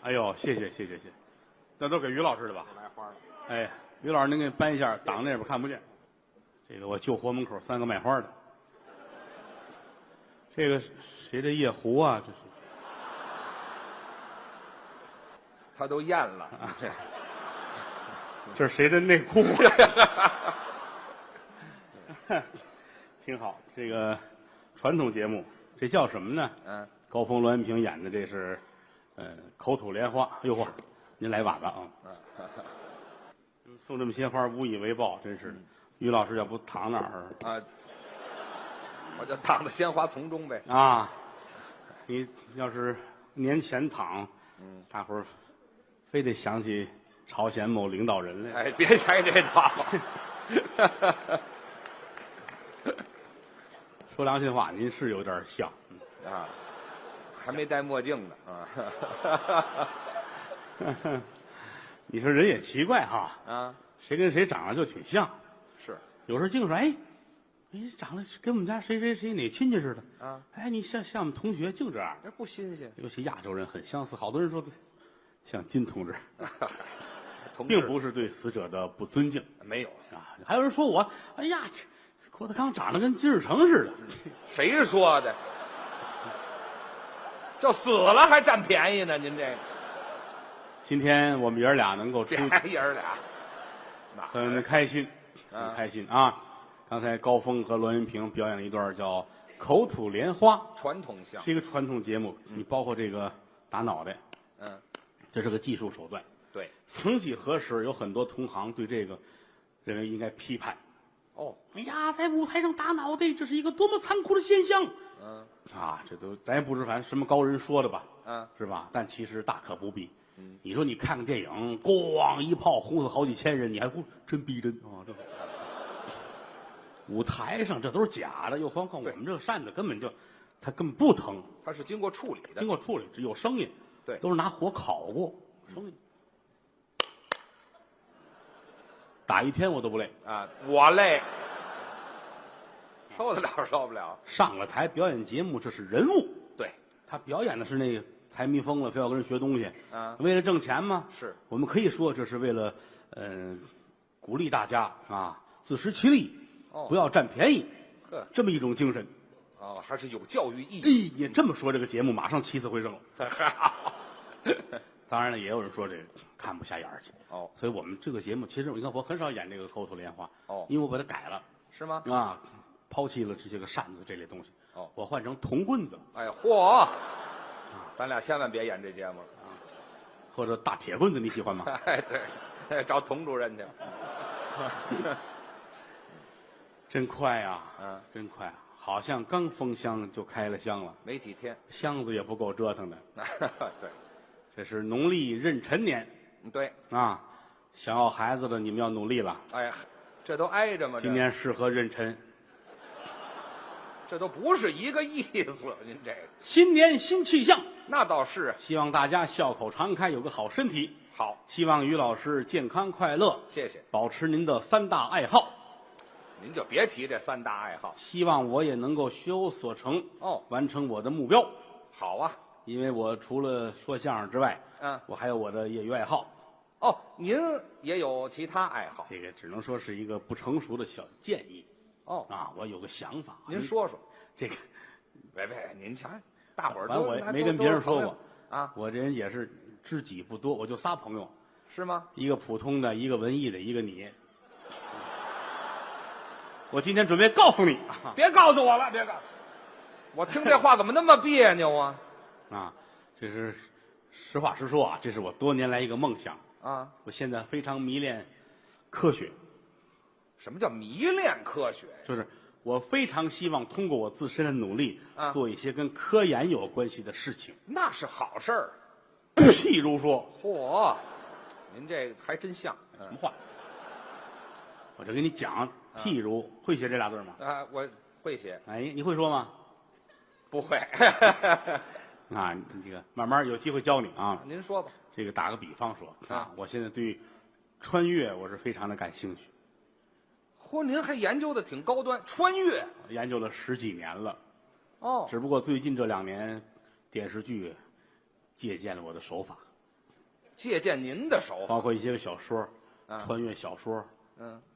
哎呦，谢谢，那都给于老师的吧？来花了。哎，于老师您给搬一下，挡那边看不见。这个我救活门口3个卖花的。这个谁的夜壶啊？这是他都咽了。这是谁的内裤？挺好，这个传统节目，这叫什么呢？嗯，高峰、栾云平演的这是，口吐莲花。哎呦嚯，您来晚了啊！送这么些花，无以为报，真是。于老师要不躺哪儿啊？我就躺在鲜花丛中呗。啊？你要是年前躺，大伙儿非得想起朝鲜某领导人来。哎，别开这套。说良心话，您是有点像。啊，还没戴墨镜呢啊。你说人也奇怪哈，啊，谁跟谁长得就挺像，是有时候净说你长得跟我们家谁哪亲戚似的啊。哎，你像我们同学，净这样。这不新鲜。尤其亚洲人很相似，好多人说像金同志，同志并不是对死者的不尊敬没有。啊。还有人说我，哎呀，这郭德纲长得跟金日成似的。谁说的？就死了还占便宜呢？您这个今天我们爷儿俩能够出，这爷儿俩，很开心，很开心啊！刚才高峰和栾云平表演了一段叫《口吐莲花》，传统相是一个传统节目。你包括这个打脑袋，嗯，这是个技术手段。对。曾几何时，有很多同行对这个认为应该批判。哦，哎呀，在舞台上打脑袋，这是一个多么残酷的现象！这都咱也不知反正什么高人说的吧？是吧？但其实大可不必。你说你看个电影，咣一炮轰死好几千人，你还真逼真啊！这舞台上这都是假的，又何况我们这个扇子根本就，它根本不疼，它是经过处理的，经过处理有声音，对，都是拿火烤过，声音。打一天我都不累啊，我累，受得了受不了。上了台表演节目，这是人物，对，他表演的是那个财迷疯了，非要跟人学东西，啊，为了挣钱吗？是，我们可以说这是为了，鼓励大家啊，自食其力，不要占便宜，这么一种精神。哦，还是有教育意义。你这么说，这个节目马上起死回生了。当然了，也有人说这个看不下眼去。哦，所以我们这个节目，其实你看我很少演这个口吐莲花。哦，因为我把它改了。是吗？啊，抛弃了这些个扇子这类东西。哦，我换成铜棍子。哎嚯！咱俩千万别演这节目啊，或者大铁棍子，你喜欢吗？哎，对，找佟主任去。真快啊！真快啊！好像刚封箱就开了箱了，没几天，箱子也不够折腾的。对，这是农历壬辰年。对啊，想要孩子的你们要努力了。哎，这都挨着吗？今年适合壬辰。这都不是一个意思，您这个新年新气象，那倒是。希望大家笑口常开，有个好身体。好，希望于老师健康快乐。谢谢。保持您的3大爱好。您就别提这3大爱好。希望我也能够学有所成，完成我的目标。好啊，因为我除了说相声之外，我还有我的业余爱好。哦，您也有其他爱好？这个只能说是一个不成熟的小建议。我有个想法，您说说。这个，喂，您瞧，大伙儿都我没跟别人说过啊。我这人也是知己不多，我就仨朋友。是吗？一个普通的，一个文艺的，一个你。我今天准备告诉你，别告诉我了，别告诉我听这话怎么那么别扭啊？这是实话实说啊，这是我多年来一个梦想啊。我现在非常迷恋科学。什么叫迷恋科学？就是我非常希望通过我自身的努力，做一些跟科研有关系的事情。那是好事儿。譬如说，嚯，您这还真像。什么话？我这给你讲。譬如，会写这俩字吗？我会写。哎，你会说吗？不会。你这个慢慢有机会教你啊。您说吧。这个打个比方说我现在对穿越我是非常的感兴趣。嚯，您还研究的挺高端，穿越研究了10几年了。哦，只不过最近这2年电视剧借鉴了我的手法，借鉴您的手法，包括一些个小说，穿越小说，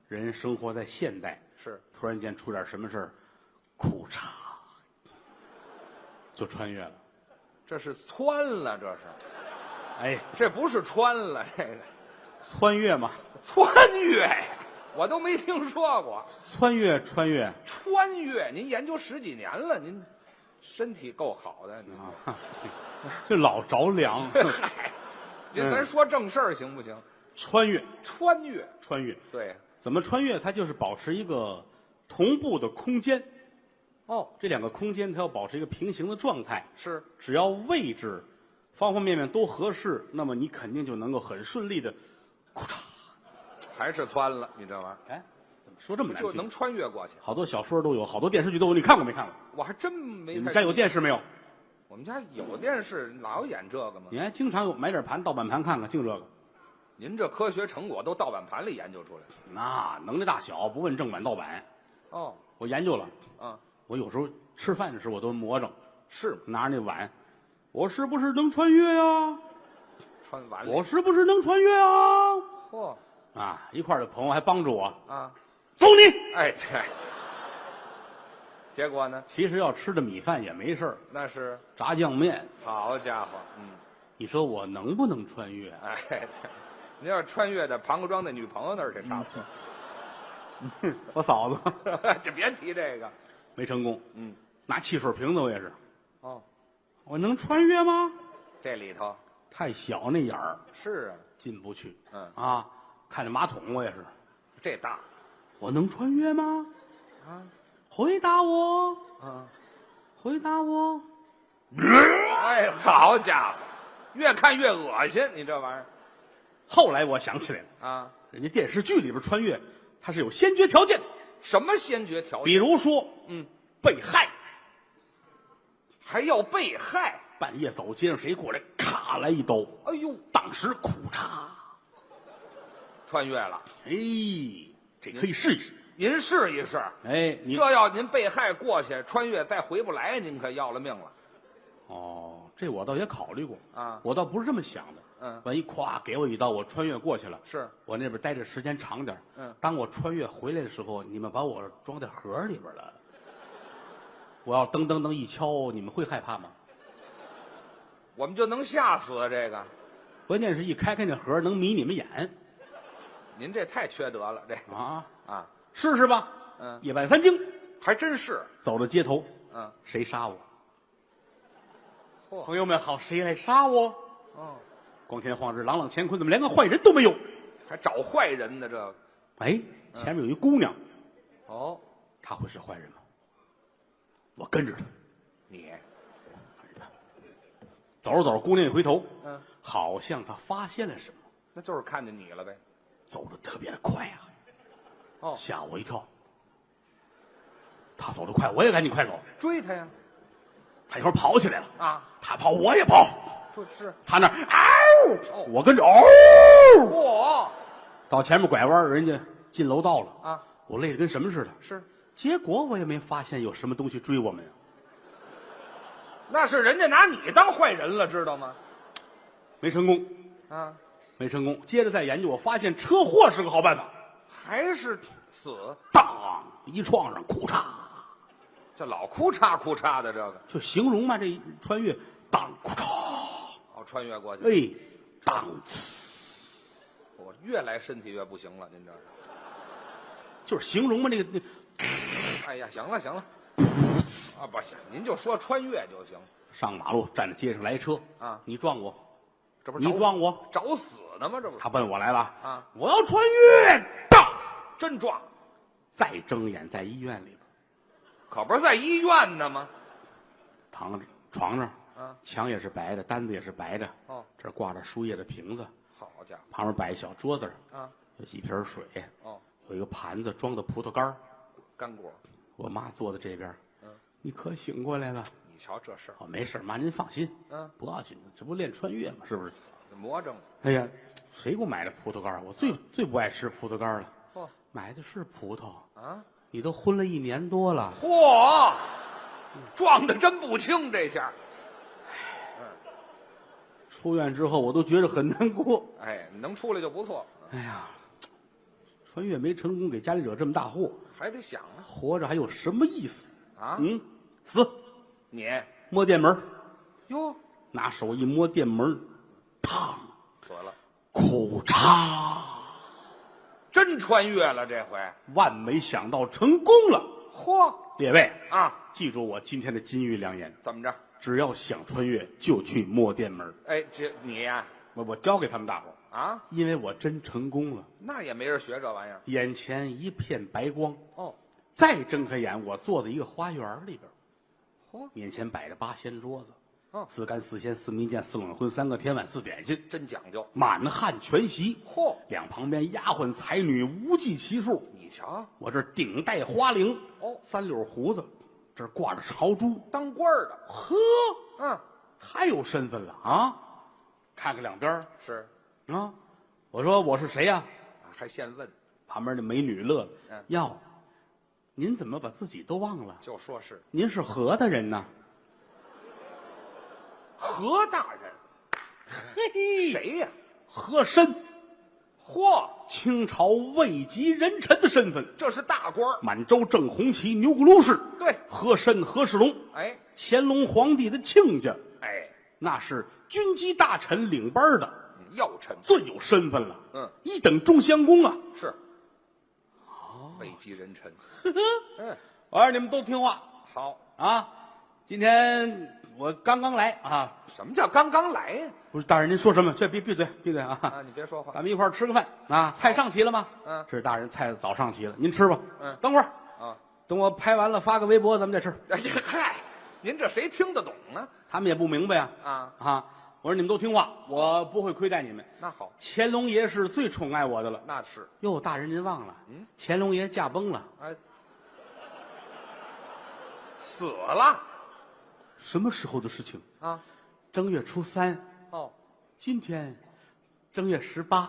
人生活在现代，是突然间出点什么事儿，裤衩就穿越了。这是穿了，这是，哎，这不是穿了，这个穿越嘛，穿越呀，我都没听说过。穿越，穿越，您研究10几年了，您身体够好的，您啊，这老着凉。嗨，这咱说正事儿行不行？穿越，穿越，对，怎么穿越？它就是保持一个同步的空间。哦，这两个空间它要保持一个平行的状态，是，只要位置方方面面都合适，那么你肯定就能够很顺利的，裤衩，还是穿了，你这玩意儿，哎，怎么说这么难听？就能穿越过去。好多小说都有，好多电视剧都有，你看过没看过？我还真没。你们家有电视没有？我们家有电视，哪有演这个吗？你还经常有买点盘盗版盘看看，净这个。您这科学成果都盗版盘里研究出来的？那能耐大小不问正版盗版。哦，我研究了。啊，我有时候吃饭的时候我都魔怔，是拿着那碗，我是不是能穿越呀？穿碗里。我是不是能穿越啊？嚯！啊，一块儿的朋友还帮助我啊，走你！哎，对。结果呢？其实要吃的米饭也没事儿，那是炸酱面。好家伙，你说我能不能穿越？哎，对，您要穿越到庞各庄的女朋友那儿去，差不多。我嫂子，就别提这个，没成功。拿汽水瓶子我也是。哦，我能穿越吗？这里头太小那眼儿，是啊，进不去。看着马桶我也是，这大，我能穿越吗？啊，回答我。回答我。哎，好家伙，越看越恶心，你这玩意儿。后来我想起来了啊，人家电视剧里边穿越，它是有先决条件的。什么先决条件？比如说，被害，还要被害，半夜走街上谁过来，咔来一刀，哎呦，当时裤衩穿越了。哎，这可以试一试。您试一试。哎，你这要您被害过去，穿越再回不来，您可要了命了。哦，这我倒也考虑过啊，我倒不是这么想的。万一咵给我一刀，我穿越过去了，是我那边待着时间长点。当我穿越回来的时候，你们把我装在盒里边了，我要噔噔噔一敲，你们会害怕吗？我们就能吓死这个。关键是一开那盒能迷你们眼。您这太缺德了，这个试试吧。夜半三更，还真是走到街头。谁杀我？朋友们好，谁来杀我？光天化日，朗朗乾坤，怎么连个坏人都没有？还找坏人呢？这个，哎，前面有一姑娘。哦，她会是坏人吗？我跟着她。你走着走着，姑娘一回头，好像她发现了什么，那就是看见你了呗。走得特别的快呀。吓我一跳。她走得快，我也赶紧快走，追她呀。她一会儿跑起来了啊，她跑我也跑。是他那我跟着嚯，到前面拐弯，人家进楼道了啊！我累得跟什么似的。是，结果我也没发现有什么东西追我们呀。那是人家拿你当坏人了，知道吗？没成功啊，没成功。接着再研究，我发现车祸是个好办法，还是死。当一撞上，裤衩，这老哭嚓哭嚓的，这个就形容嘛，这一穿越当裤衩。穿越过去，哎，当我越来身体越不行了，您这就是形容嘛，那个哎呀，行了行了，不行，您就说穿越就行。上马路站在街上来车啊，你撞我，这不你撞我，找死呢吗？这不他奔我来了啊！我要穿越，当真撞，再睁眼在医院里边，可不是在医院呢吗？躺着床上。墙也是白的，单子也是白的。这挂着输液的瓶子。好家伙，旁边摆一小桌子。有几瓶水。有一个盘子装的葡萄干干果。我妈坐在这边。你可醒过来了？你瞧这事儿。没事，妈您放心。不要紧的，这不练穿越吗？是不是？魔怔。哎呀，谁给我买的葡萄干？我最不爱吃葡萄干了。买的是葡萄啊！你都昏了1年多了。嚯，撞的真不轻这下。出院之后我都觉得很难过。哎，能出来就不错。哎呀，穿越没成功，给家里惹这么大祸，还得想啊。活着还有什么意思啊？死！你摸电门，哟，拿手一摸电门，嘡，死了，裤嚓！真穿越了这回。万没想到成功了。嚯！列位啊，记住我今天的金玉良言，怎么着？只要想穿越，就去摸电门。哎，这你呀、我教给他们大伙儿啊，因为我真成功了。那也没人学这玩意儿。眼前一片白光，哦，再睁开眼，我坐在一个花园里边，嚯，面前摆着8仙桌子，哦4干4鲜4蜜饯4冷荤3个甜碗4点心，真讲究。满汉全席。嚯，两旁边丫鬟才女无计其数。你瞧，我这顶戴花翎，哦3绺胡子，这儿挂着朝珠，当官儿的。呵，嗯，太有身份了啊！看看两边儿是啊，我说我是谁呀、还现问，旁边那美女乐了，嗯哟，您怎么把自己都忘了？就说是您是何的人呢？何大人。嘿，谁呀？和珅，嚯，清朝位极人臣的身份，这是大官儿。满洲正红旗牛骨卢氏，对，和珅和世龙，哎乾隆皇帝的亲家，哎，那是军机大臣领班的，要臣最有身份了。嗯， 1等中乡公啊！是。哦，位极人臣。嗯，我让你们都听话好。啊！今天我刚刚来啊，什么叫刚刚来呀？不是大人您说什么？这闭嘴闭嘴啊！啊，你别说话。咱们一块儿吃个饭啊！菜上齐了吗？嗯是大人，菜早上齐了，您吃吧。嗯等会儿啊，等我拍完了发个微博，咱们再吃。哎呀，嗨，您这谁听得懂呢？他们也不明白呀啊，我说你们都听话，我不会亏待你们。那好，乾隆爷是最宠爱我的了。那是。哟，大人您忘了，乾隆爷驾崩了，哎，死了什么时候的事情？啊？正月初3，哦今天正月18，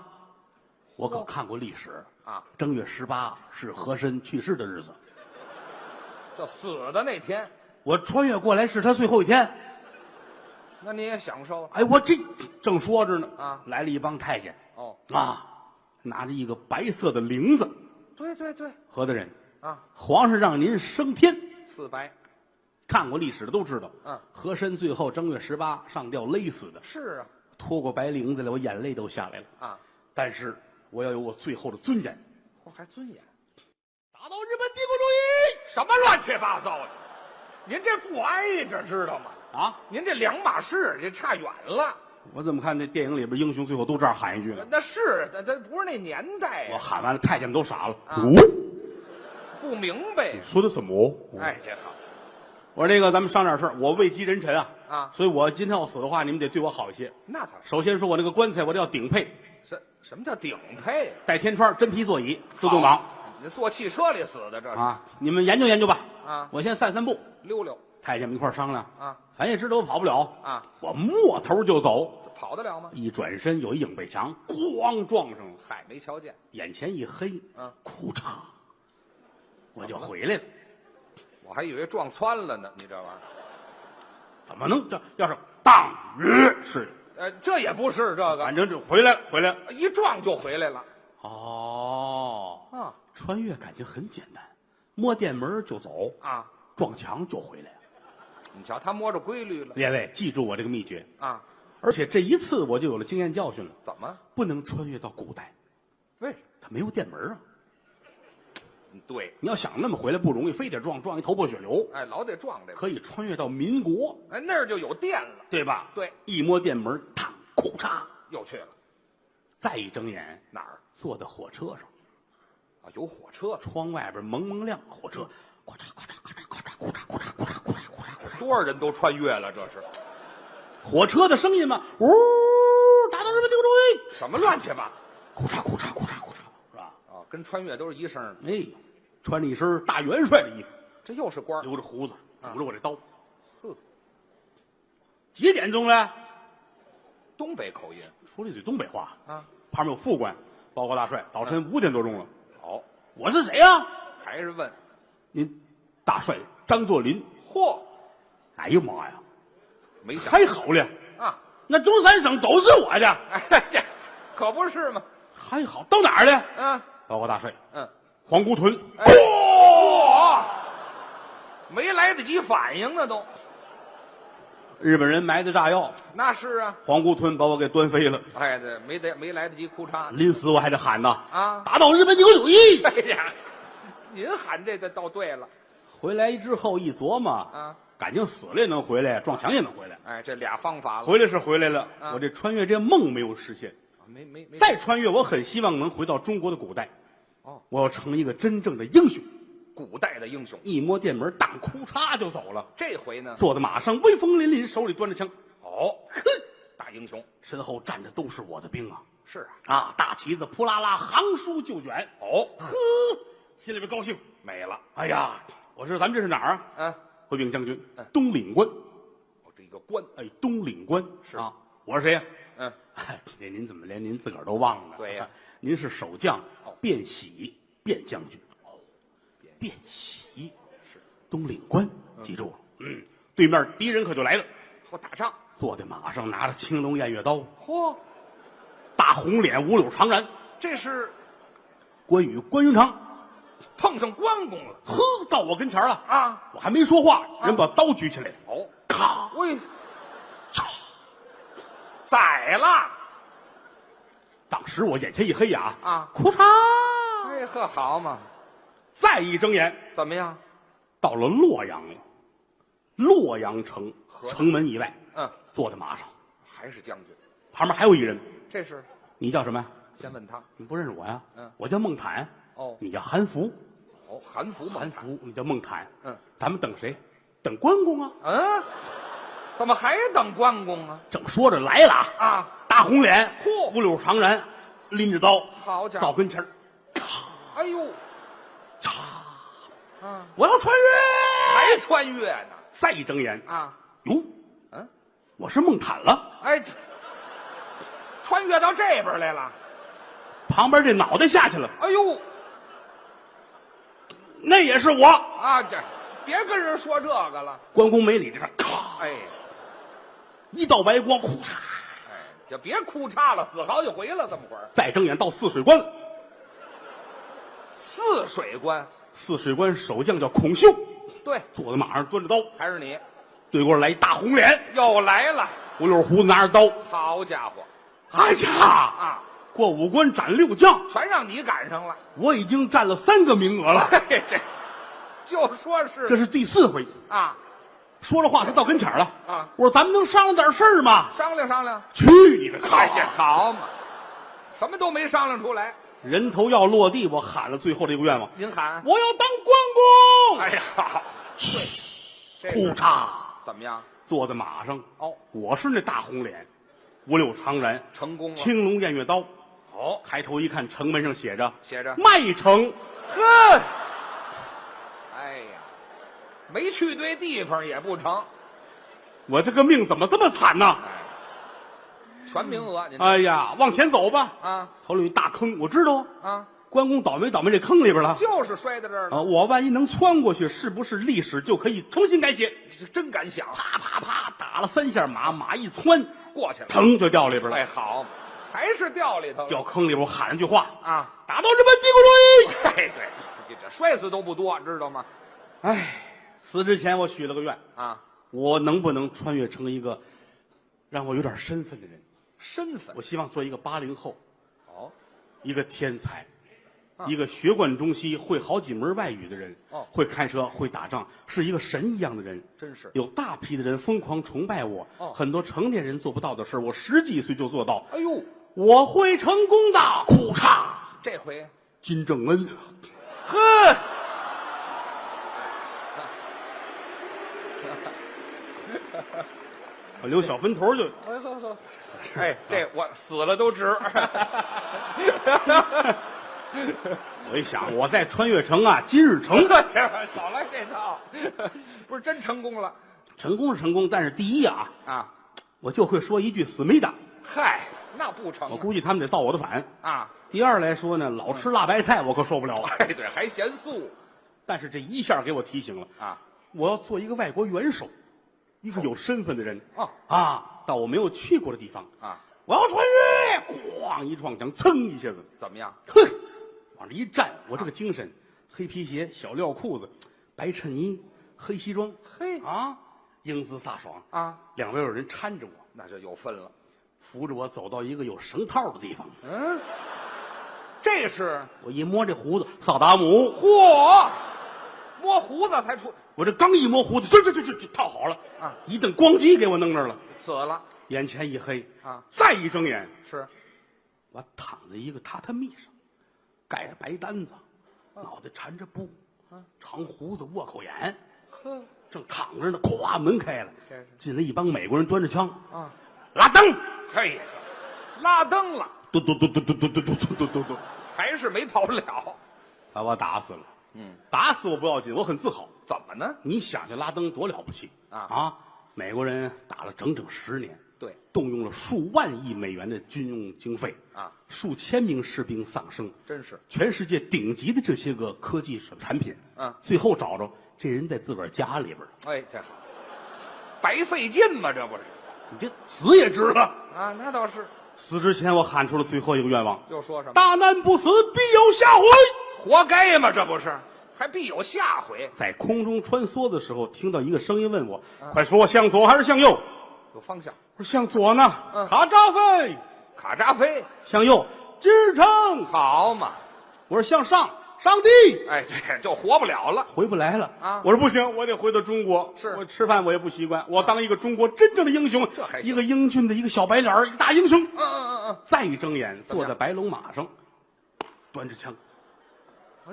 我可看过历史啊，正月18是和珅去世的日子，就死的那天，我穿越过来是他最后一天。那你也享受了。哎，我这正说着呢，啊来了一帮太监哦，啊，拿着一个白色的铃子，对对对，何大人，啊，皇上让您升天。四白。看过历史的都知道，和珅最后正月18上吊勒死的，是啊，拖过白绫子来，我眼泪都下来了啊！但是我要有我最后的尊严。嚯，还尊严？打倒日本帝国主义！什么乱七八糟的？您这不挨着知道吗？啊！您这两码事，这差远了。我怎么看这电影里边英雄最后都这样喊一句呢？那是，那不是那年代呀。我喊完了，太监们都傻了。啊不明白你。说的什么？哎，这好我说那个，咱们商量点事儿。我位极人臣啊，啊，所以我今天要死的话，你们得对我好一些。那他首先说，我那个棺材我得要顶配，什么叫顶配？带天窗、真皮座椅、自动挡你坐汽车里死的这是啊。你们研究研究吧。啊，我先散散步。溜溜太监们一块儿商量啊，咱也知道我跑不了啊，我摸头就走，跑得了吗？一转身有一影背墙，咣撞上了，嗨，没瞧见。眼前一黑，裤嚓，我就回来了。我还以为撞穿了呢，你这玩意儿。怎么能这要是当是？这也不是这个，反正就回来了。一撞就回来了。哦啊，穿越感情很简单，摸电门就走啊，撞墙就回来了。你瞧，他摸着规律了。列位记住我这个秘诀啊！而且这一次我就有了经验教训了。怎么？不能穿越到古代，为什么？它没有电门啊。对，你要想那么回来不容易，非得撞一头破血流。哎，老得撞这个。可以穿越到民国，哎，那儿就有电了，对吧？对，一摸电门，嘡，裤嚓，又去了。再一睁眼，哪儿？坐在火车上，啊，有火车，窗外边蒙蒙亮，火车，咔嚓咔嚓咔嚓咔嚓咔嚓咔嚓咔嚓咔嚓咔嚓咔嚓，多少人都穿越了，这是火车的声音嘛，呜，打倒日本帝国主义，什么乱七八？咔嚓咔嚓咔嚓咔嚓，是吧？啊，跟穿越都是一声的。哎，穿着一身大元帅的衣服，这又是官儿，留着胡子，拄着我这刀。呵，几点钟了？东北口音说了一嘴东北话啊。旁边有副官，报告大帅，早晨5点多钟了。好，我是谁呀？还是问您大帅张作霖。嚯，哎呀妈呀，没想太好了！啊，那东三省都是我的。哎，这可不是吗？还好，到哪儿了？嗯报告大帅，嗯，皇姑屯。嚯，没来得及反应呢都。日本人埋的炸药，那是啊。皇姑屯把我给端飞了。哎，对，没来得及哭嚓。临死我还得喊呐啊！打倒日本帝国主义！哎呀，您喊这个倒对了。回来之后一琢磨啊，感情死了也能回来，撞墙也能回来。哎，这俩方法了。回来是回来了，啊我这穿越这梦没有实现。没再穿越，我很希望能回到中国的古代。哦，我要成一个真正的英雄。古代的英雄，一摸店门，大哭嚓就走了。这回呢，坐在马上，威风凛凛，手里端着枪。哦，哼，大英雄身后站着都是我的兵啊！是啊，啊，大旗子扑啦啦，行书就卷。哦，呵，心里边高兴。没了。哎呀，我说咱们这是哪儿啊？嗯，回禀将军，东岭关。哦，这个关，哎，东岭关是啊。我是谁呀？嗯，哎，这您怎么连您自个儿都忘了？对呀，您是守将哦卞喜，卞将军。哦，卞喜是东岭关，记住了。嗯，对面敌人可就来了，好打仗。坐在马上，拿着青龙偃月刀，嚯，大红脸，五柳长髯。这是关羽关云长，碰上关公了呵，到我跟前了啊！我还没说话，人把刀举起来，哦，咔，喂，宰了！当时我眼前一黑呀，啊，哭嚓！哎呵，好嘛，再一睁眼，怎么样？到了洛阳了。洛阳城河南城门以外，嗯，坐在马上，还是将军。旁边还有一人。这是你叫什么呀？先问他。你不认识我呀？嗯，我叫孟坦。哦你叫韩福。哦，韩福嘛。韩福，你叫孟坦。嗯，咱们等谁？等关公啊！嗯，怎么还等关公啊？正说着来了啊，大红脸，嚯五柳长髯，拎着刀，好家伙到跟前儿哎呦，嚓！啊，我要穿越！还穿越呢？再一睁眼，啊，哟，嗯，我是孟坦了。哎，穿越到这边来了。旁边这脑袋下去了，哎呦，那也是我。啊，这别跟人说这个了。关公没理这事，咔，哎，一道白光，呼嚓！哎，就别哭嚓了，死好几回了，这么会儿。再睁眼到泗水关了。泗水关，泗水关守将叫孔秀，对，坐在马上端着刀，还是你对过来一大红脸，又来了。五柳胡子拿着刀。好家伙哎呀，啊，过五关斩六将，全让你赶上了。我已经占了3个名额了，嘿，这就说是这是第4回。啊，说着话，他到跟前儿了啊我说咱们能商量点事儿吗？商量商量。去你的！哎呀，好嘛，什么都没商量出来。人头要落地，我喊了最后这个愿望，您喊，我要当关公。哎呀，好，对，呼嚓，怎么样？坐在马上。哦，我是那大红脸，五柳长髯，成功了。青龙偃月刀。哦，抬头一看，城门上写着写着麦城。呵，哎呀，没去对地方也不成。我这个命怎么这么惨呢？哎，全名额，您哎呀，往前走吧。啊头里有一大坑，我知道啊，关公倒霉这坑里边了。就是摔在这儿了。我万一能穿过去，是不是历史就可以重新改写？这真敢想，啪啪啪，打了3下马，马一窜，过去了。腾就掉里边了。哎，好，还是掉里头了。掉坑里边，我喊了句话啊，打倒日本帝国主义。哎，对，你这摔死都不多，知道吗？哎，死之前我许了个愿，啊，我能不能穿越成一个让我有点身份的人？身份我希望做一个80后，哦，一个天才，啊一个学贯中西、会好几门外语的人，哦会开车、会打仗，是一个神一样的人。真是。有大批的人疯狂崇拜我，哦很多成年人做不到的事儿我10几岁就做到。哎呦，我会成功的！哭嚓，这回，金正恩，呵，我留小分头就。哎，这我死了都值。我一想，我在穿越城啊，今日成，少来这套，不是真成功了成功是成功，但是第一啊，啊？我就会说一句思密达，嗨，那不成啊我估计他们得造我的反。啊！第二来说呢，老吃辣白菜我可受不了，哎，对，还嫌素但是这一下给我提醒了，啊！我要做一个外国元首，一个有身份的人哦啊！到我没有去过的地方啊！我要穿越，咣一撞墙，噌一下子，怎么样？哼，往这一站，我这个精神，黑皮鞋、小料裤子、白衬衣、黑西装，嘿啊，英姿飒爽啊！两边有人搀着我，那就有分了。扶着我走到一个有绳套的地方。嗯，这是我一摸这胡子，萨达姆，嚯，摸胡子才出，我这刚一摸胡子，就套好了啊！一顿咣叽给我弄那儿了，死了眼前一黑啊！再一睁眼，是我躺在一个榻榻米上，盖着白单子，脑袋缠着布，长胡子，倭寇眼，呵，正躺着呢，咵门开了，进来一帮美国人端着枪啊，拉登，嘿呀，拉登了，嘟嘟嘟嘟嘟嘟嘟嘟嘟嘟，还是没跑了。把我打死了。嗯，打死我不要紧，我很自豪。怎么呢？你想想拉登多了不起啊！美国人打了整整10年，对，动用了数万亿美元的军用经费啊，数千名士兵丧生，真是全世界顶级的这些个科技产品，最后找着这人在自个儿家里边了。哎，这好，白费劲嘛，这不是？你这死也值了啊！那倒是。死之前，我喊出了最后一个愿望，又说什么？大难不死，必有下回。活该嘛，这不是？还必有下回。在空中穿梭的时候，听到一个声音问我：“快说，向左还是向右？”有方向。我说向左呢，卡扎菲；卡扎菲。向右，支撑。好嘛。我说向上，上帝。哎，对，就活不了了，回不来了啊！我说不行，我得回到中国。是我吃饭我也不习惯，我当一个中国真正的英雄。这还行一个英俊的一个小白脸儿，一个大英雄。再一睁眼，坐在白龙马上，端着枪。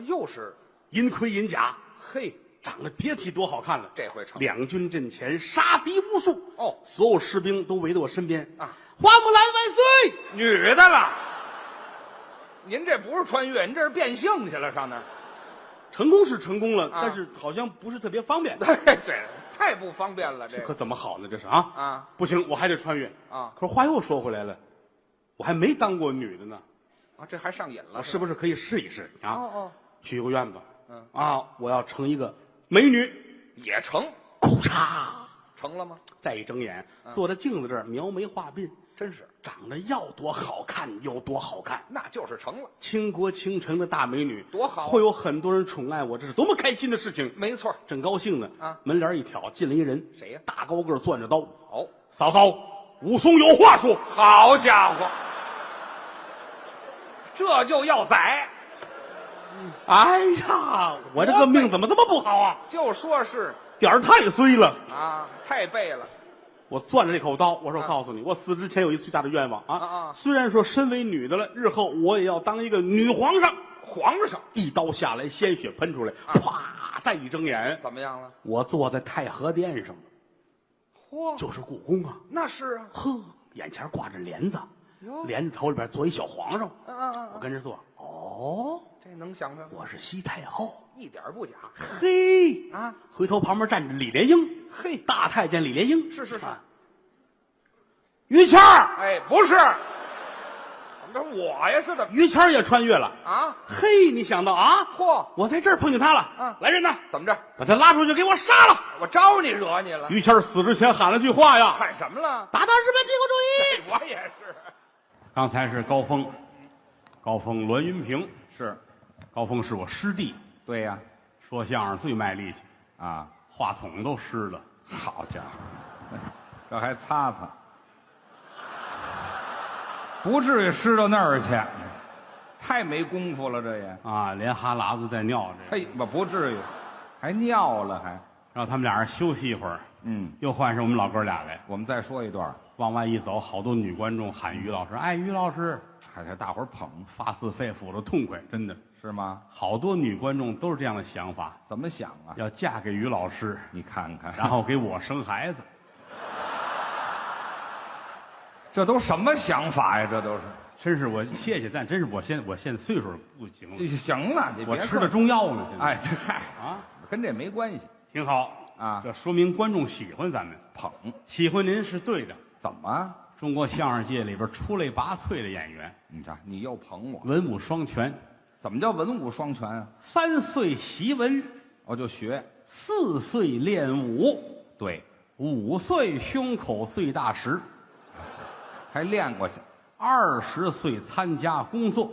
又是银盔银甲，嘿，长得别提多好看了。这回成两军阵前杀敌无数哦，所有士兵都围在我身边啊！花木兰万岁！女的了，您这不是穿越，您这是变性去了，上那儿。成功是成功了，但是好像不是特别方便。这太不方便了，这可怎么好呢？这是啊不行，我还得穿越啊！可是话又说回来了，我还没当过女的呢啊，这还上瘾了，我是不是可以试一试啊？哦，许个愿吧。我要成一个美女，也成。裤衩成了吗？再一睁眼，坐在镜子这儿描眉画鬓，真是长得要多好看有多好看，那就是成了。倾国倾城的大美女，多好会有很多人宠爱我，这是多么开心的事情。没错，正高兴呢门帘一挑，进来一人，谁呀？大高个，攥着刀。哦，嫂嫂，武松有话说。好家伙，这就要宰。哎呀，我这个命怎么这么不好啊？就说是点儿太衰了啊，太背了。我攥着这口刀，我说我告诉你，我死之前有一最大的愿望虽然说身为女的了，日后我也要当一个女皇上。皇上一刀下来，鲜血喷出来，啪！再一睁眼，怎么样了？我坐在太和殿上，嚯，就是故宫啊。那是啊，呵，眼前挂着帘子，帘子头里边坐一小皇上。我跟着坐。哦，这能想着？我是西太后，一点不假。嘿啊，回头旁边站着李莲英，嘿，大太监李莲英。是。于谦儿，哎，不是，怎么着我呀？是的，于谦儿也穿越了啊！嘿，你想到啊？嚯，我在这儿碰见他了。来人呐！怎么着？把他拉出去，给我杀了！我招你惹你了？于谦儿死之前喊了句话呀：“喊什么了？打倒日本帝国主义！”我也是。刚才是高峰，高峰栾云平是，高峰是我师弟，对呀，说相声最卖力气，啊，话筒都湿了。好家伙，这还擦擦，不至于湿到那儿去，太没功夫了，这也连哈喇子带尿这，嘿，不至于，还尿了还，让他们俩人休息一会儿。又换上我们老哥俩来。我们再说一段，往外一走，好多女观众喊于老师，哎，于老师，还是大伙儿捧，发自肺腑的痛快，真的是吗？好多女观众都是这样的想法，怎么想啊？要嫁给于老师，你看看，然后给我生孩子。这都什么想法呀？这都是，真是我谢谢，但真是我现在岁数不行了，行了，你别我吃的中药呢。现在哎，这嗨啊，跟这没关系，挺好啊，这说明观众喜欢咱们，捧，喜欢您是对的。怎么？中国相声界里边出类拔萃的演员，你看你又捧我，文武双全。怎么叫文武双全啊？3岁习文，我就学；4岁练武，对；5岁胸口碎大石。还练过去。 20岁参加工作。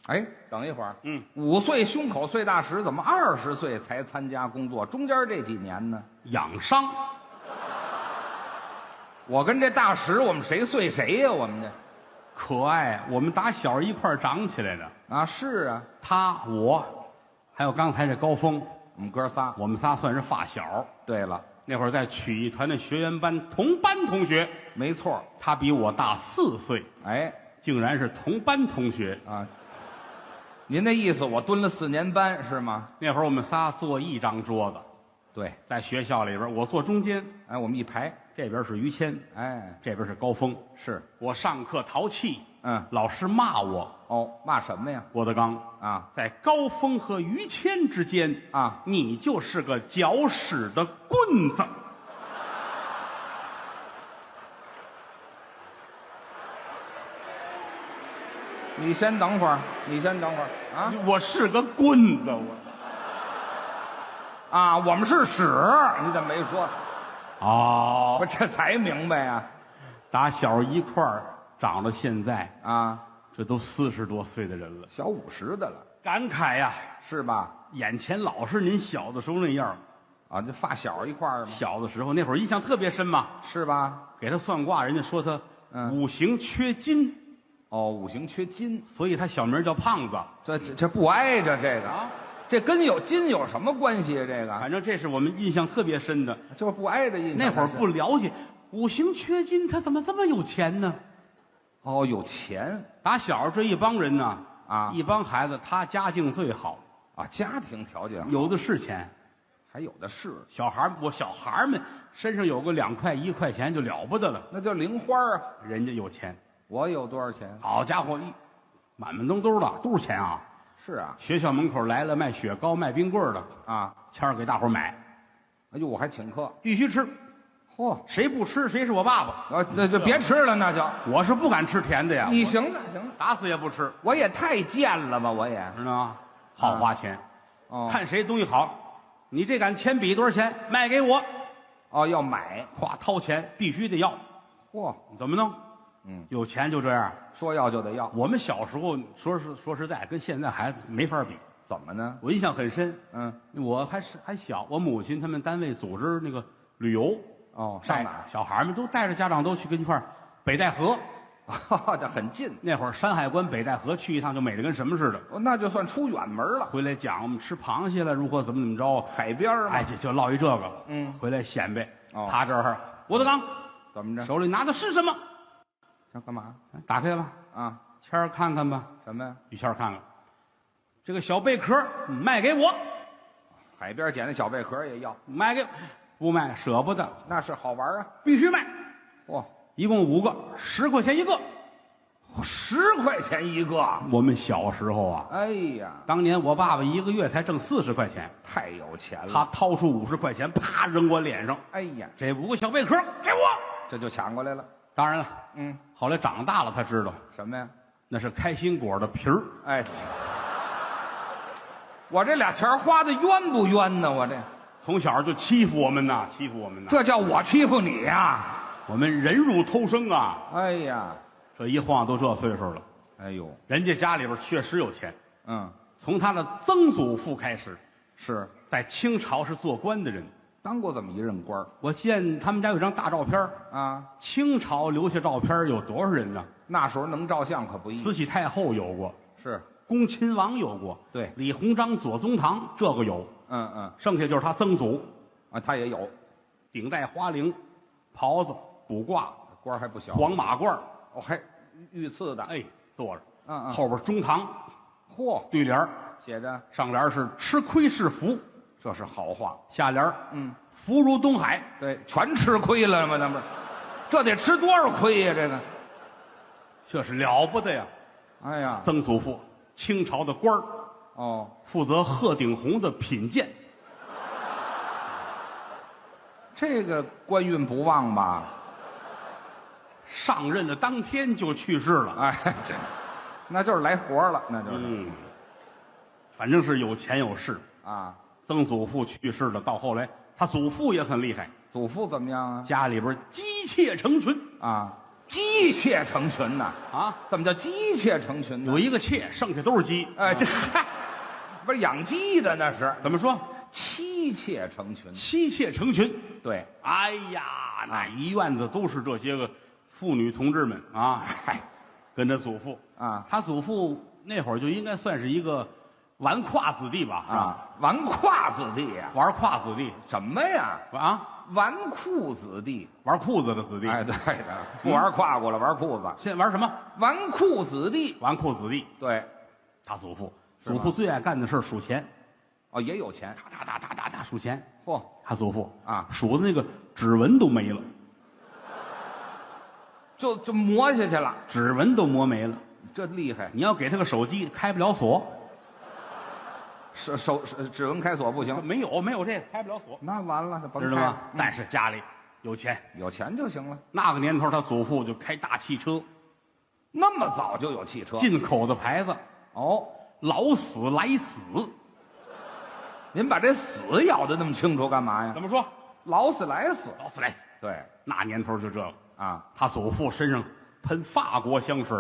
哎，等一会儿，5岁胸口碎大石，怎么20岁才参加工作？中间这几年呢？养伤。我跟这大石，我们谁碎谁呀？我们这可爱，我们打小一块儿长起来的。啊，是啊，他我，还有刚才这高峰，我们哥仨。我们仨算是发小。对了，那会儿在曲艺团的学员班，同班同学。没错。他比我大4岁，哎，竟然是同班同学啊。您那意思，我蹲了4年班是吗？那会儿我们仨坐一张桌子，对，在学校里边，我坐中间，哎，我们一排，这边是于谦，哎，这边是高峰。是，我上课淘气，老师骂我。哦，骂什么呀？郭德纲啊，在高峰和于谦之间啊，你就是个搅屎的棍子。你先等会儿，你先等会儿啊！我是个棍子，啊，我们是屎，你怎么没说？哦，我这才明白呀！打小一块儿长到现在啊，这都40多岁的人了，小50的了，感慨呀，是吧？眼前老是您小的时候那样啊，这发小一块儿吗？小的时候那会儿印象特别深嘛，是吧？给他算卦，人家说他五行缺金。哦，五行缺金，所以他小名叫胖子。这不挨着这个啊，这跟有金有什么关系啊？这个，反正这是我们印象特别深的，就是不挨着印象。那会儿不了解五行缺金，他怎么这么有钱呢？哦，有钱。打小这一帮人呢，啊，一帮孩子，他家境最好啊，家庭条件好，有的是钱，还有的是小孩们身上有个2块1块钱就了不得了，那叫零花啊。人家有钱。我有多少钱？好家伙，满满兜的都是钱啊！是啊，学校门口来了卖雪糕、卖冰棍的啊，谦儿给大伙买。哎呦，我还请客，必须吃。嚯，谁不吃谁是我爸爸。那就别吃了，那就我是不敢吃甜的呀。你行了，行了，打死也不吃。我也太贱了吧，我也知道吗？好花钱。哦，看谁东西好，你这杆铅笔多少钱？卖给我。哦，要买，咵掏钱，必须得要。嚯，怎么弄？有钱就这样，说要就得要。我们小时候说实在，跟现在孩子没法比。怎么呢？我印象很深。我还小，我母亲他们单位组织那个旅游。哦，上哪儿？小孩们都带着家长都去跟一块儿北戴河。这很近。那会儿山海关北戴河去一趟就美得跟什么似的。那就算出远门了。回来讲我们吃螃蟹了，如何怎么着？海边嘛。哎，就唠一这个。回来显摆。他这儿郭德纲怎么着？手里拿的是什么？这干嘛？打开吧。啊，谦儿看看吧。什么呀？于谦儿看看，这个小贝壳卖给我。海边捡的小贝壳也要卖给，不卖舍不得。那是好玩啊，必须卖。哇，一共5个，10块钱一个，10块钱一个。我们小时候啊，哎呀，当年我爸爸1个月才挣40块钱，太有钱了。他掏出50块钱，啪扔我脸上。哎呀，这5个小贝壳给我，这就抢过来了。当然了，后来长大了才知道什么呀？那是开心果的皮儿。哎，我这俩钱花的冤不冤呢？我这从小就欺负我们呐，欺负我们呐。这叫我欺负你呀？我们忍辱偷生啊！哎呀，这一晃都这岁数了。哎呦，人家家里边确实有钱。从他的曾祖父开始，是在清朝是做官的人。当过这么一任官。我见他们家有张大照片啊，清朝留下照片有多少人呢？那时候能照相可不易。慈禧太后有过，是恭亲王有过，对，李鸿章、左宗棠这个有，剩下就是他曾祖啊，他也有，顶戴花翎，袍子卜卦，官还不小，黄马褂哦，还御赐的，哎，坐着，后边中堂，嚯，对联写着上联是吃亏是福。这是好话，下联福如东海，对，全吃亏了吗？那不是，这得吃多少亏呀？这个，这是了不得呀！哎呀，曾祖父清朝的官儿，负责鹤顶红的品鉴，这个官运不旺吧？上任的当天就去世了，哎，这，那就是来活了，那就是，反正是有钱有势啊。曾祖父去世了，到后来他祖父也很厉害。祖父怎么样啊？家里边妻妾成群啊，鸡妾成群呐！啊，怎么叫鸡妾成群呢？有一个妾，剩下都是鸡。哎，这嗨，不是养鸡的那是怎么说？妻妾成群。妻妾成群。对，哎呀，那一院子都是这些个妇女同志们啊！嗨，跟着祖父啊，他祖父那会儿就应该算是一个纨绔子弟吧？啊，纨绔子弟呀、玩胯子弟什么呀？啊，纨绔子弟。玩裤子的子弟。哎，对的，不玩胯骨了，玩裤子。现在玩什么？纨绔子弟。纨绔子弟。对，他祖父，是吗祖父最爱干的事儿数钱，哦，也有钱。哒数钱。嚯，他祖父啊数的那个指纹都没了，就磨下去了，指纹都磨没了。这厉害。你要给他个手机，开不了锁。指纹开锁不行，没有这个，开不了锁，那完了，那甭知道吗？开但是家里有钱，有钱就行了。那个年头他祖父就开大汽车，那么早就有汽车？进口的牌子，哦，老死来死。您把这死咬的那么清楚干嘛呀？怎么说？劳斯莱斯。老死来死。对那年头就这个，啊，他祖父身上喷法国香水，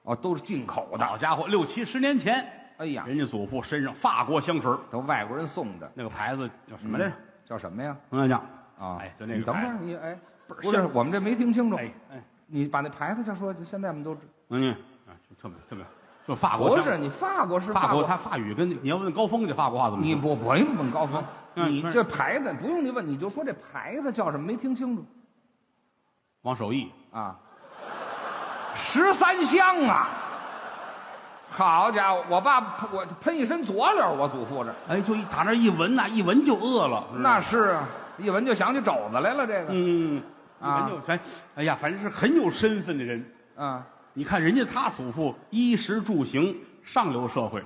哦，都是进口的。好家伙，60-70年前。哎呀，人家祖父身上法国香水，都外国人送的。那个牌子叫什么来着？叫什么呀？我跟你讲啊，哎，就那个你等会儿，牌子你哎，不是香不是我们这没听清楚。哎，你把那牌子再说，现在我们都知。就这么，就法国香。不是你法国是法国，他法语跟你要问高峰，这法国话怎么说？你不用问高峰，你不是这牌子不用你问，你就说这牌子叫什么？没听清楚王守义。啊？13香啊！好家伙，我喷一身佐料，我祖父这哎，就打那一闻呐，一闻就饿了。那是啊，一闻就想起肘子来了。这个一闻就哎呀，反正是很有身份的人。啊，你看人家他祖父衣食住行上流社会，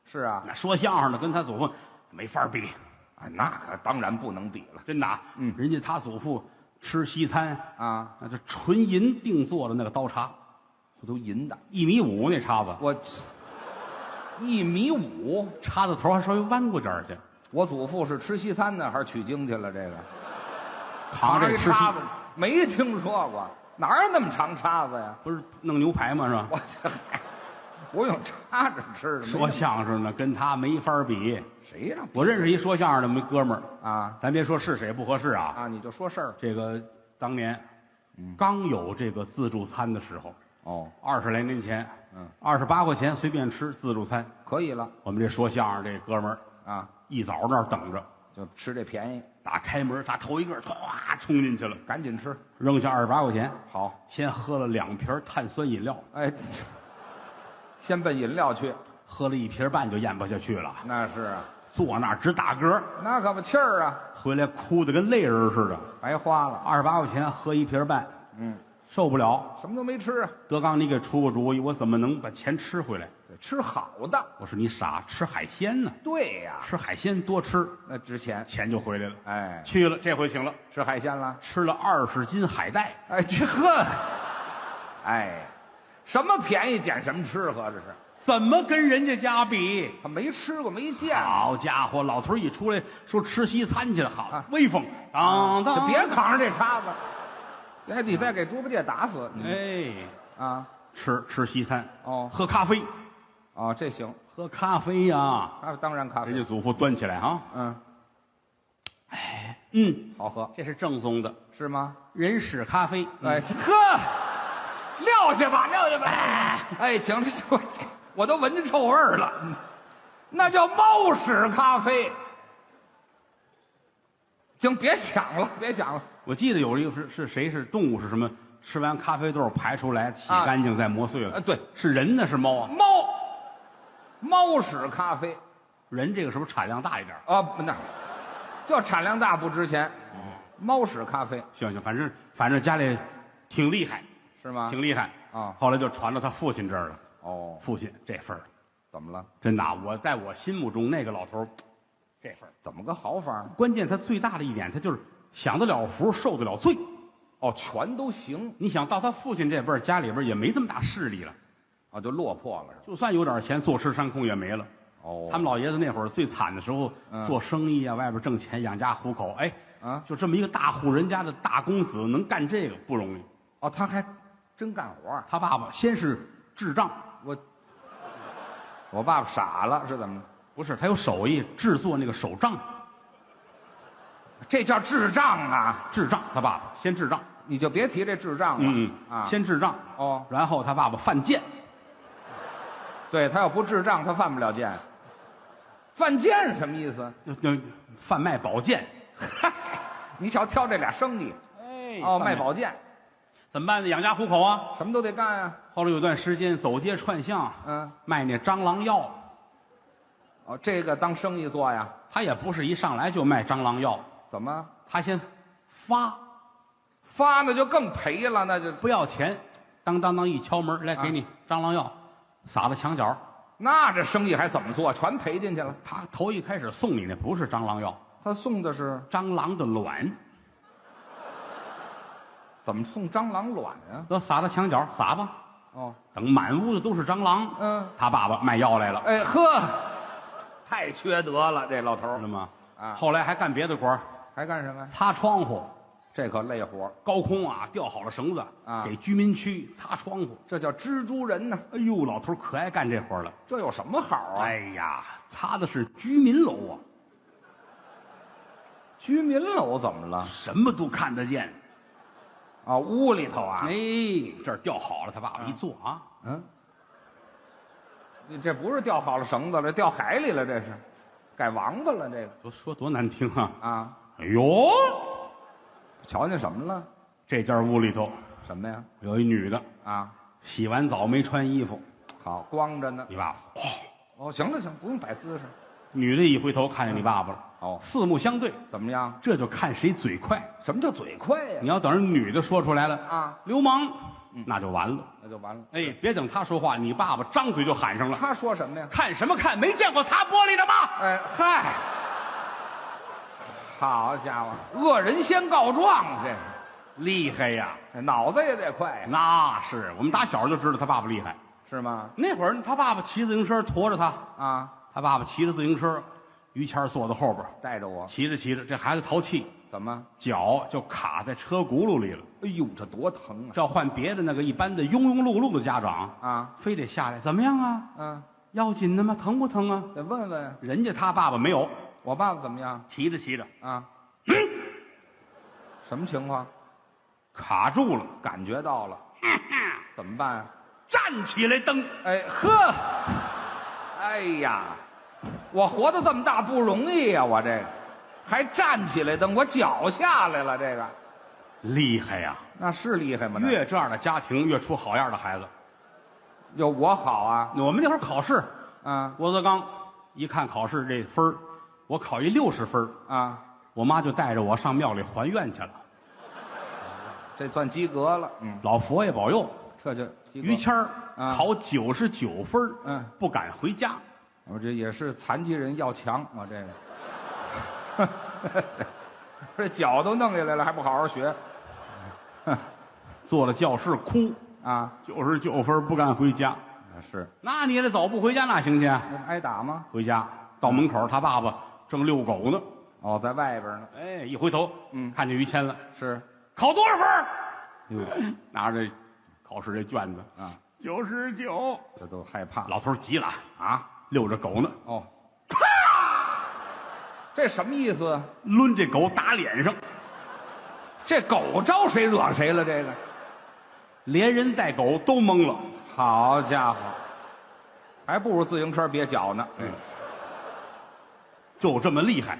是啊，那说相声的跟他祖父没法比，啊，那可当然不能比了真的。人家他祖父吃西餐啊，那这纯银定做的那个刀叉，都银的。 1.5米那叉子，我1.5米，叉子头还稍微弯过点儿去，我祖父是吃西餐呢，还是取经去了？这个扛着这吃西叉子，没听说过，哪有那么长叉子呀？不是弄牛排吗？是吧？我这还不用插着吃的。说相声呢，跟他没法比。谁让我认识一说相声的没哥们儿，啊咱别说是谁不合适啊。啊？你就说事儿这个当年刚有这个自助餐的时候哦， ，20来年前，28块钱随便吃自助餐。可以了我们这说相声这哥们儿啊，一早那儿等着，就吃这便宜，打开门，他头一个唰冲进去了，赶紧吃。扔下28块钱，好，先喝了2瓶碳酸饮料，哎，先奔饮料去，喝了1瓶半就咽不下去了，那是啊，坐那儿直打嗝，那可不气儿啊，回来哭得跟泪人似的。白花了。 28块钱喝1瓶半，嗯，受不了。什么都没吃啊，德刚，你给出个主意，我怎么能把钱吃回来？得吃好的。我说你傻，吃海鲜呢？对呀，吃海鲜多吃，那值钱。钱就回来了。哎，去了，这回请了，吃海鲜了。吃了20斤海带，哎，这呵，哎，什么便宜捡什么吃，合着是。怎么跟人家家比？他没吃过，没见过。好家伙，老头一出来说吃西餐去了，好、啊威风！当当，就别扛上这叉子，哎，你再给猪八戒打死。哎，啊，吃西餐，哦喝咖啡，哦，这行，喝咖啡呀、啊，当然咖啡。人家祖父端起来啊，好喝这是正宗的是吗？人屎咖啡。哎，这呵，撂下吧，撂下吧。哎，行，我都闻见臭味儿了。那叫猫屎咖啡。行，别想了，别想了。我记得有一个是谁是动物是什么？吃完咖啡豆排出来，洗干净再磨碎了。对，是人呢是猫啊？猫屎咖啡人这个是不是产量大一点？啊，不那叫产量大不值钱。猫屎咖啡行，反正家里挺厉害，是吗？挺厉害啊。后来就传到他父亲这儿了。哦，父亲这份儿怎么了？真的啊，我在我心目中那个老头儿这份儿怎么个好法？关键他最大的一点，他就是享得了福，受得了罪。哦，全都行。你想到他父亲这辈儿，家里边也没这么大势力了，啊，就落魄了是吧？就算有点钱，坐吃山空也没了。哦，他们老爷子那会儿最惨的时候，做生意啊，外边挣钱养家糊口，哎，啊，就这么一个大户人家的大公子能干这个不容易。哦，他还真干活儿。他爸爸先是制杖，我爸爸傻了是怎么着？不是他有手艺制作那个手杖，这叫智障啊！制杖。他爸爸先制杖，你就别提这智障了。啊，先制杖，哦，然后他爸爸犯贱，对他要不智障，他犯不了贱。犯贱什么意思？那贩卖宝剑。嗨，你瞧挑这俩生意。哎哦，卖宝剑，怎么办呢？养家糊口啊。什么都得干啊。后来有段时间走街串巷，卖那蟑螂药。哦，这个当生意做呀？他也不是一上来就卖蟑螂药，怎么他先发那就更赔了，那就不要钱，当当当一敲门，来给你蟑螂药，撒到墙角。那这生意还怎么做？全赔进去了。他头一开始送你那不是蟑螂药，他送的是蟑螂的卵，怎么送蟑螂卵啊？都撒到墙角，撒吧。哦，等满屋子都是蟑螂，他爸爸卖药来了。哎呵，太缺德了，这老头儿知道吗？啊，后来还干别的活儿，还干什么呀？擦窗户，这可累活儿。高空啊吊好了绳子啊，给居民区擦窗户，这叫蜘蛛人呢。哎呦，老头儿可爱干这活儿了。这有什么好啊？哎呀，擦的是居民楼啊，居民楼怎么了？什么都看得见。啊，屋里头啊。哎，这儿吊好了，他爸爸一坐啊，你这不是吊好了绳子了，掉海里了，这是改王八了，这个都说多难听啊！啊，哎呦，瞧见什么了？这间屋里头什么呀？有一女的啊，洗完澡没穿衣服，好，光着呢。你爸爸，哦，行了行，不用摆姿势。女的一回头看见你爸爸了，哦，四目相对，怎么样？这就看谁嘴快。什么叫嘴快呀？你要等人女的说出来了啊，流氓，那就完了。那就完了。哎，别等他说话，你爸爸张嘴就喊上了。他说什么呀？看什么看？没见过擦玻璃的吗？哎嗨，好家伙，恶人先告状，这是厉害呀！脑子也得快呀，那是我们打小就知道他爸爸厉害。是吗？那会儿他爸爸骑自行车驮着他，啊，他爸爸骑着自行车，于谦儿坐在后边，带着我，骑着骑着，这孩子淘气，怎么？脚就卡在车轱辘里了。哎呦，这多疼啊！这要换别的那个一般的庸庸碌碌的家长啊，非得下来，怎么样啊？要紧的吗？疼不疼啊？得问问。人家他爸爸没有，我爸爸怎么样？骑着骑着啊，什么情况？卡住了，感觉到了，怎么办？站起来蹬。哎呵，哎呀，我活到这么大不容易呀，我这个还站起来蹬，我脚下来了，这个厉害呀！那是厉害吗？越这样的家庭越出好样的孩子。有我好啊？我们那会儿考试，郭德纲一看考试这分儿，我考一60分啊，我妈就带着我上庙里还愿去了。这算及格了。老佛爷保佑，这就及格。于谦儿考99分，不敢回家。我这也是残疾人要强，我这个，这脚都弄下来了，还不好好学，坐了教室哭啊，99分不敢回家。是，那你也得走，不回家那行去？挨打吗？回家到门口，他爸爸正遛狗呢。哦，在外边呢。哎，一回头，看见于谦了，是考多少分？拿着考试这卷子啊，99，这都害怕。老头急了啊，遛着狗呢。哦，啪！这什么意思？抡这狗打脸上。这狗招谁惹谁了？这个，连人带狗都懵了。好家伙，还不如自行车别脚呢。就这么厉害，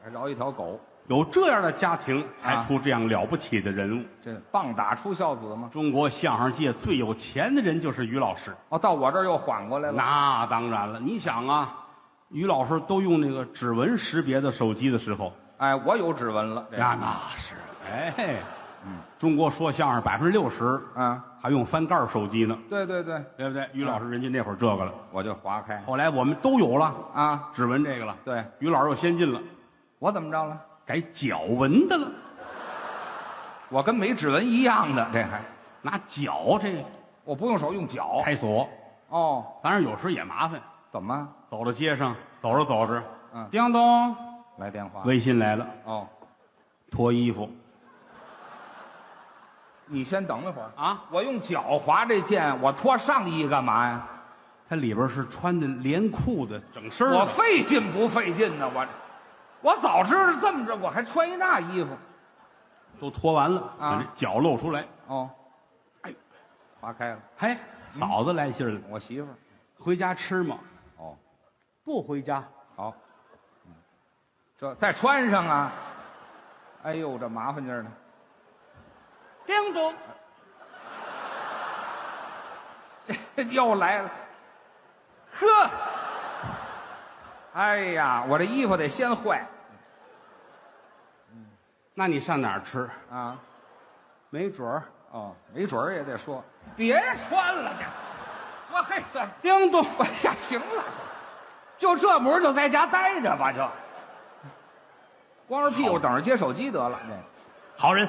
还饶一条狗。有这样的家庭，才出这样了不起的人物。这棒打出孝子吗？中国相声界最有钱的人就是于老师。哦，到我这儿又缓过来了。那当然了，你想啊，于老师都用那个指纹识别的手机的时候，哎，我有指纹了。那是，哎，中国说相声60%，还用翻盖手机呢。对对对，对不对？于老师人家那会儿这个了，我就划开。后来我们都有了啊，指纹这个了。对，于老师又先进了，我怎么着了？改脚纹的了。我跟没指纹一样的，这还拿脚这，我不用手，用脚开锁。哦，当然有时候也麻烦。怎么？走到街上，走着走着，叮咚，来电话，微信来了。哦，脱衣服，你先等一会儿啊！我用脚划这剑，我脱上衣干嘛呀？他里边是穿的连裤的，整身我费劲不费劲呢？我早知道这么着，我还穿一那衣服。都脱完了，啊把这脚露出来。哦，哎，划开了。嘿，嫂子来信了，我媳妇儿。回家吃吗？哦，不回家。好。这再穿上啊！哎呦，这麻烦劲儿呢。叮咚，这又来了。呵，哎呀，我这衣服得先坏那你上哪儿吃？啊！没准儿。哦，没准儿也得说，别穿了去。我嘿，这叮咚，我呀，行了，就这模就在家待着吧，就光着屁股等着接手机得了。好人，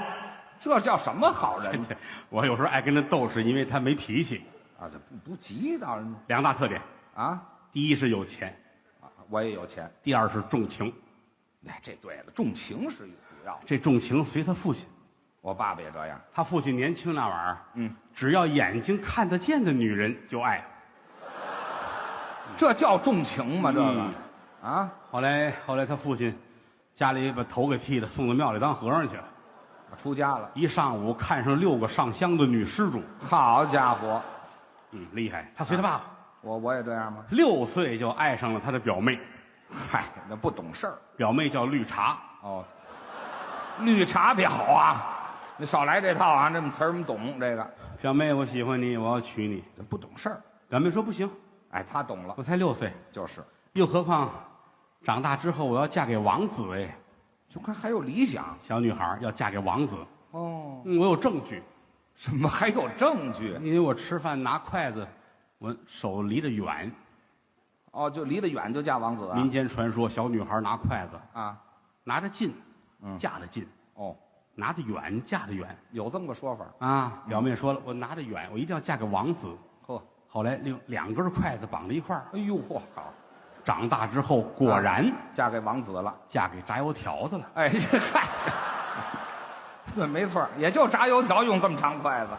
这叫什么好人我有时候爱跟他斗，是因为他没脾气。啊？这不急倒是两大特点，啊！第一是有钱，我也有钱。第二是重情。哎，这对了，重情是主要。这重情随他父亲，我爸爸也这样。他父亲年轻那玩意儿，嗯，只要眼睛看得见的女人就爱。这叫重情吗？这个啊，后来他父亲家里把头给剃了，送到庙里当和尚去了。出家了。一上午看上6个上香的女施主，好家伙，厉害。他随他爸爸，我也这样吗？ 6岁就爱上了他的表妹，嗨，那不懂事儿。表妹叫绿茶。哦，绿茶婊啊！你少来这套啊！这么词儿我们懂这个。表妹，我喜欢你，我要娶你。这不懂事儿。表妹说不行，哎，他懂了。我才6岁，就是，又何况长大之后我要嫁给王子哎。就看还有理想。小女孩要嫁给王子，哦，我有证据，什么还有证据？因为我吃饭拿筷子，我手离得远。哦，就离得远就嫁王子啊？民间传说，小女孩拿筷子啊，拿得近，嫁得近；哦，拿得远，嫁得远。有这么个说法啊。表妹说了，我拿得远，我一定要嫁给王子。呵，后来用2根筷子绑在一块儿。哎呦嚯，好，长大之后果然嫁给王子了，嫁给炸油条的了。哎，这嗨，对，没错，也就炸油条用这么长筷子。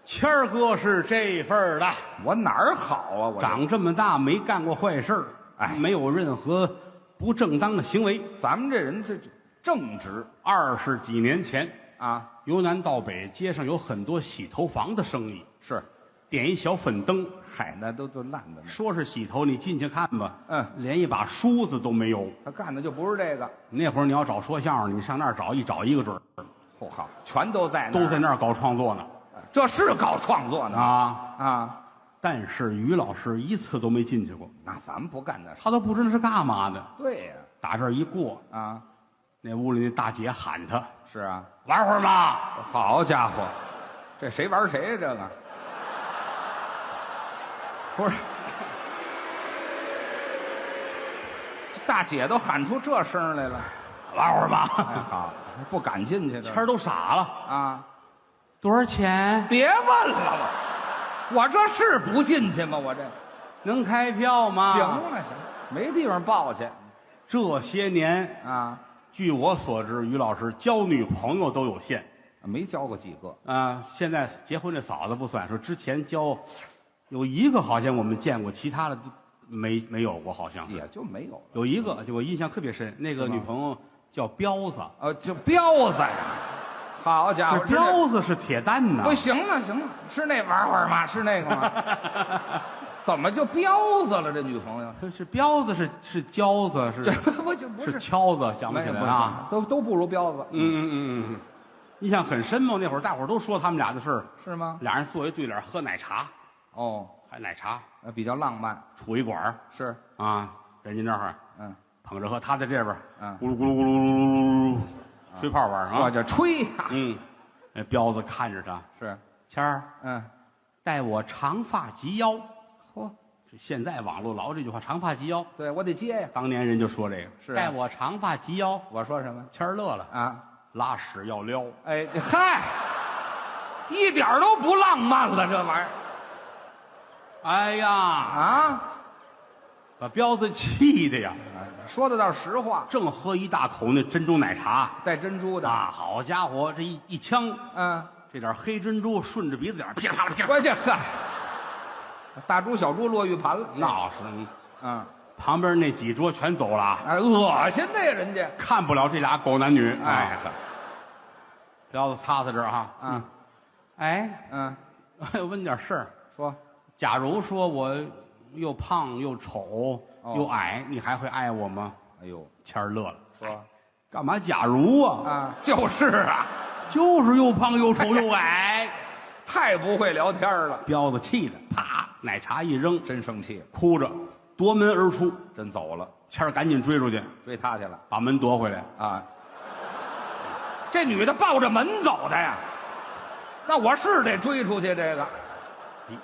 谦儿哥是这份儿的。我哪儿好啊？我长这么大没干过坏事儿，哎，没有任何不正当的行为。咱们这人这正直。20几年前啊，由南到北，街上有很多洗头房的生意，是点一小粉灯，嗨，那都烂的呢。说是洗头，你进去看吧，连一把梳子都没有。他干的就不是这个。那会儿你要找说相声，你上那儿找一个准儿。嚯，好，全都在那儿，都在那儿搞创作呢。这是搞创作呢啊！但是于老师一次都没进去过。那咱们不干那事，他都不知道是干嘛的。对呀，打这儿一过啊，那屋里那大姐喊他：“是啊，玩会儿嘛！”好家伙，这谁玩谁呀？这个不是，大姐都喊出这声来了，玩会儿吧。哎，好，不敢进去，谦儿都傻了啊！多少钱？别问了，我这是不进去吗？我这能开票吗？行了，行，没地方报去。这些年啊，据我所知，于老师交女朋友都有限，没交过几个啊。现在结婚这嫂子不算，说之前交有一个，好像我们见过，其他的没有过，好像也就没有。有一个，就我印象特别深，那个女朋友叫彪子，就彪子呀。好家伙，彪子是铁蛋呐！不行了，行了，是那玩意儿吗？是那个吗？怎么就彪子了？这女朋友是彪子，是娇子，是这不就不是敲子，想不起来啊？都不如彪子。印象很深嘛。那会儿大伙儿都说他们俩的事儿，是吗？俩人坐一对脸喝奶茶，哦，还奶茶，比较浪漫。杵一管是啊，人家那儿捧着喝，他在这边咕噜咕噜咕噜咕噜噜噜吹泡玩啊，我这吹。那彪子看着他是谦儿，待我长发及腰。嚯，现在网络老这句话，长发及腰。对，我得接呀。当年人就说这个，是待我长发及腰。我说什么？谦儿乐了啊，拉屎要撩。哎嗨，一点都不浪漫了，这玩意儿。哎呀啊，把彪子气的呀！说的倒是实话。正喝一大口那珍珠奶茶带珍珠的啊，好家伙，这一呛，嗯，这点黑珍珠顺着鼻子眼儿噼里啪啦噼里啪啦，关键呵，大猪小猪落玉盘了。那是嗯，旁边那几桌全走了啊，哎，恶心的呀，人家。看不了这俩狗男女。哎呵，彪子擦擦这儿哈，嗯，哎，嗯，我问你点事儿，说假如说我又胖又丑又矮，你还会爱我吗？哎呦，谦儿乐了，说干嘛假如啊？啊，就是啊，就是又胖又丑又矮。太不会聊天了，彪子气的，啪，奶茶一扔，真生气了，哭着夺门而出。真走了，谦儿赶紧追出去，追他去了把门夺回来。啊。这女的抱着门走的呀，那我是得追出去这个。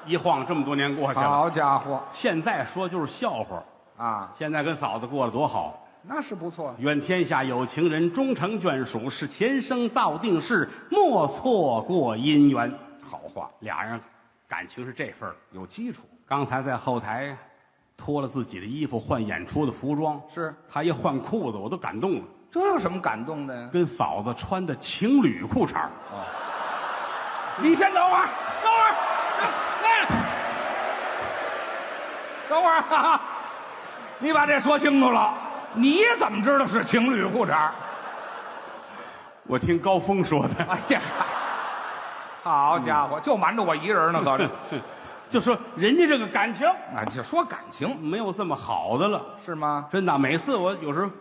一晃这么多年过去了，好家伙现在说就是笑话。啊，现在跟嫂子过得多好，那是不错。愿天下有情人终成眷属，是前生造定事，莫错过姻缘。好话，俩人感情是这份儿。有基础。刚才在后台脱了自己的衣服换演出的服装，是他一换裤子，我都感动了。这有什么感动的呀？跟嫂子穿的情侣裤衩儿你先等会儿，等会儿，来，等会儿，哈哈，你把这说清楚了。你怎么知道是情侣裤衩？我听高峰说的。哎呀，好家伙，就瞒着我一人呢，可是。就说人家这个感情啊，就说感情没有这么好的了，是吗？真的。每次我有时候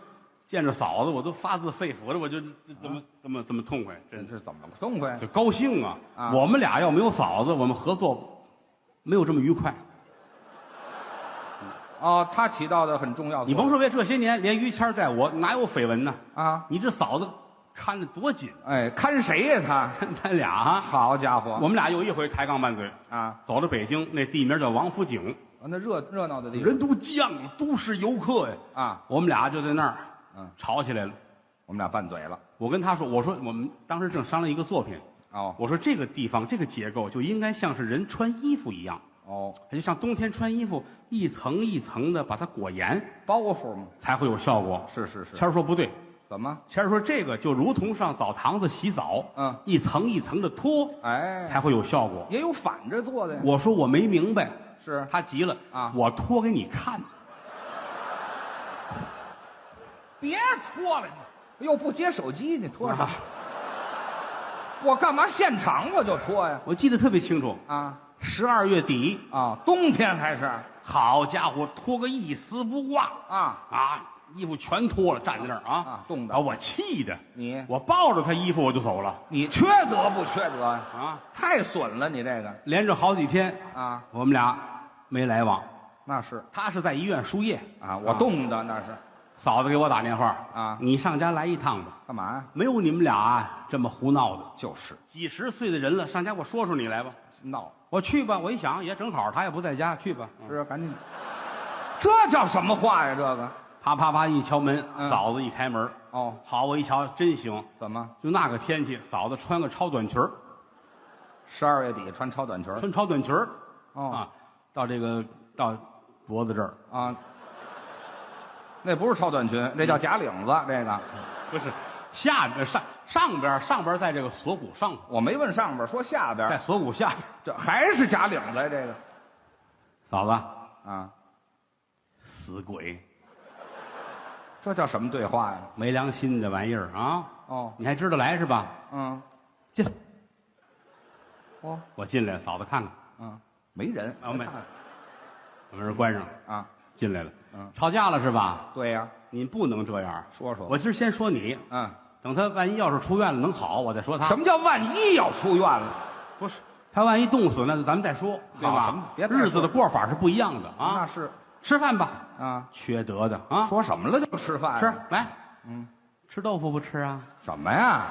见着嫂子，我都发自肺腑的，我就怎么痛快，真是这是怎么痛快？就高兴啊！啊我们俩要没有嫂子，我们合作没有这么愉快。哦，他起到的很重要的作用。你甭说别这些年，连于谦在我哪有绯闻呢？啊，你这嫂子看得多紧，哎，看谁呀他？看咱俩啊！好家伙，我们俩有一回抬杠拌嘴，啊，走到北京，那地名叫王府井，那热闹的地方人都犟，都是游客呀。啊，我们俩就在那儿，嗯，吵起来了。我们俩拌嘴了。我跟他说，我说我们当时正商量一个作品，哦我说这个地方这个结构就应该像是人穿衣服一样，哦，就像冬天穿衣服一层一层的把它裹严，包袱嘛。才会有效果。是是是。谦儿说不对，怎么？谦儿说这个就如同上澡堂子洗澡，嗯，一层一层的脱，哎，才会有效果。也有反着做的呀。我说我没明白，是他急了啊我脱给你看。别脱了你，又不接手机，你脱啥？我干嘛现场我就脱呀？我记得特别清楚，啊12月底，啊，冬天还是好家伙，脱个一丝不挂啊啊，衣服全脱了，站在那儿啊，冻的把我气的，你我抱着他衣服我就走了你缺德不缺德呀？啊，太损了，你这个连着好几天啊，我们俩没来往。那是他是在医院输液啊，我冻的那是嫂子给我打电话啊你上家来一趟吧，干嘛呀？没有你们俩这么胡闹的，就是几十岁的人了，上家我说说你来吧，闹，我去吧。我一想也正好，他也不在家，去吧。是赶紧，这叫什么话呀？这个啪啪啪一敲门，嗯嫂子一开门，哦，好，我一瞧真行，怎么就那个天气，嫂子穿个超短裙儿12月底穿超短裙儿穿超短裙儿哦啊，到这个到脖子这儿，啊？那不是超短裙，那叫假领子。这个不是下边上边在这个锁骨上，我没问上边，说下边，在锁骨下边。这还是假领子呀？这个嫂子，啊，死鬼，这叫什么对话呀？没良心的玩意儿啊！哦，你还知道来是吧？嗯，进来，哦，我进来，嫂子看看，嗯，没人啊没把门关上，啊，进来了。嗯，吵架了是吧？对呀，您不能这样。说说我今儿先说你，嗯，等他万一要是出院了能好，我再说他。什么叫万一要出院了？不是？他万一冻死，那就咱们再说，对吧？好什么别再说日子的过法是不一样的啊。那是吃饭吧，啊，缺德的啊！说什么了就吃饭？吃来，嗯，吃豆腐不吃啊？什么呀？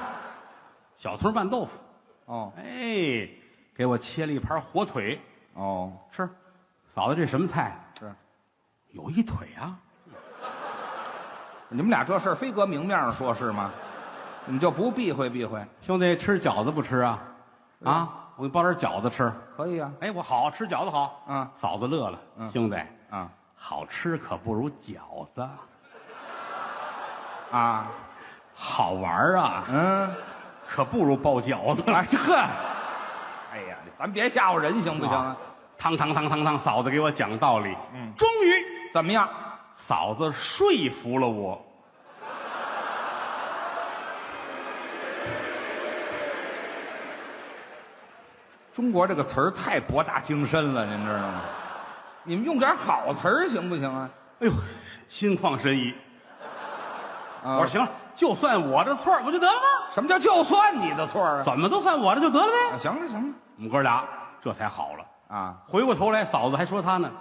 小葱拌豆腐，哦哎，给我切了一盘火腿，哦，吃。嫂子，这什么菜？是有一腿啊！你们俩这事儿非搁明面上说，是吗？你就不避讳避讳？兄弟，吃饺子不吃啊？啊，我给你包点饺子吃。可以啊，哎，我好吃饺子好。嗯嫂子乐了。嗯兄弟，啊，好吃可不如饺子。啊，好玩啊，嗯，可不如包饺子。哎这，哎呀，咱别吓唬人行不行啊？汤，嫂子给我讲道理。终于怎么样？嫂子说服了我。中国这个词儿太博大精深了，您知道吗？你们用点好词儿行不行啊？哎呦，心旷神怡。啊我说行了，就算我的错儿不就得了吗？什么叫就算你的错儿啊？怎么都算我的就得了呗。行了行了我们哥俩这才好了。啊，回过头来，嫂子还说他呢，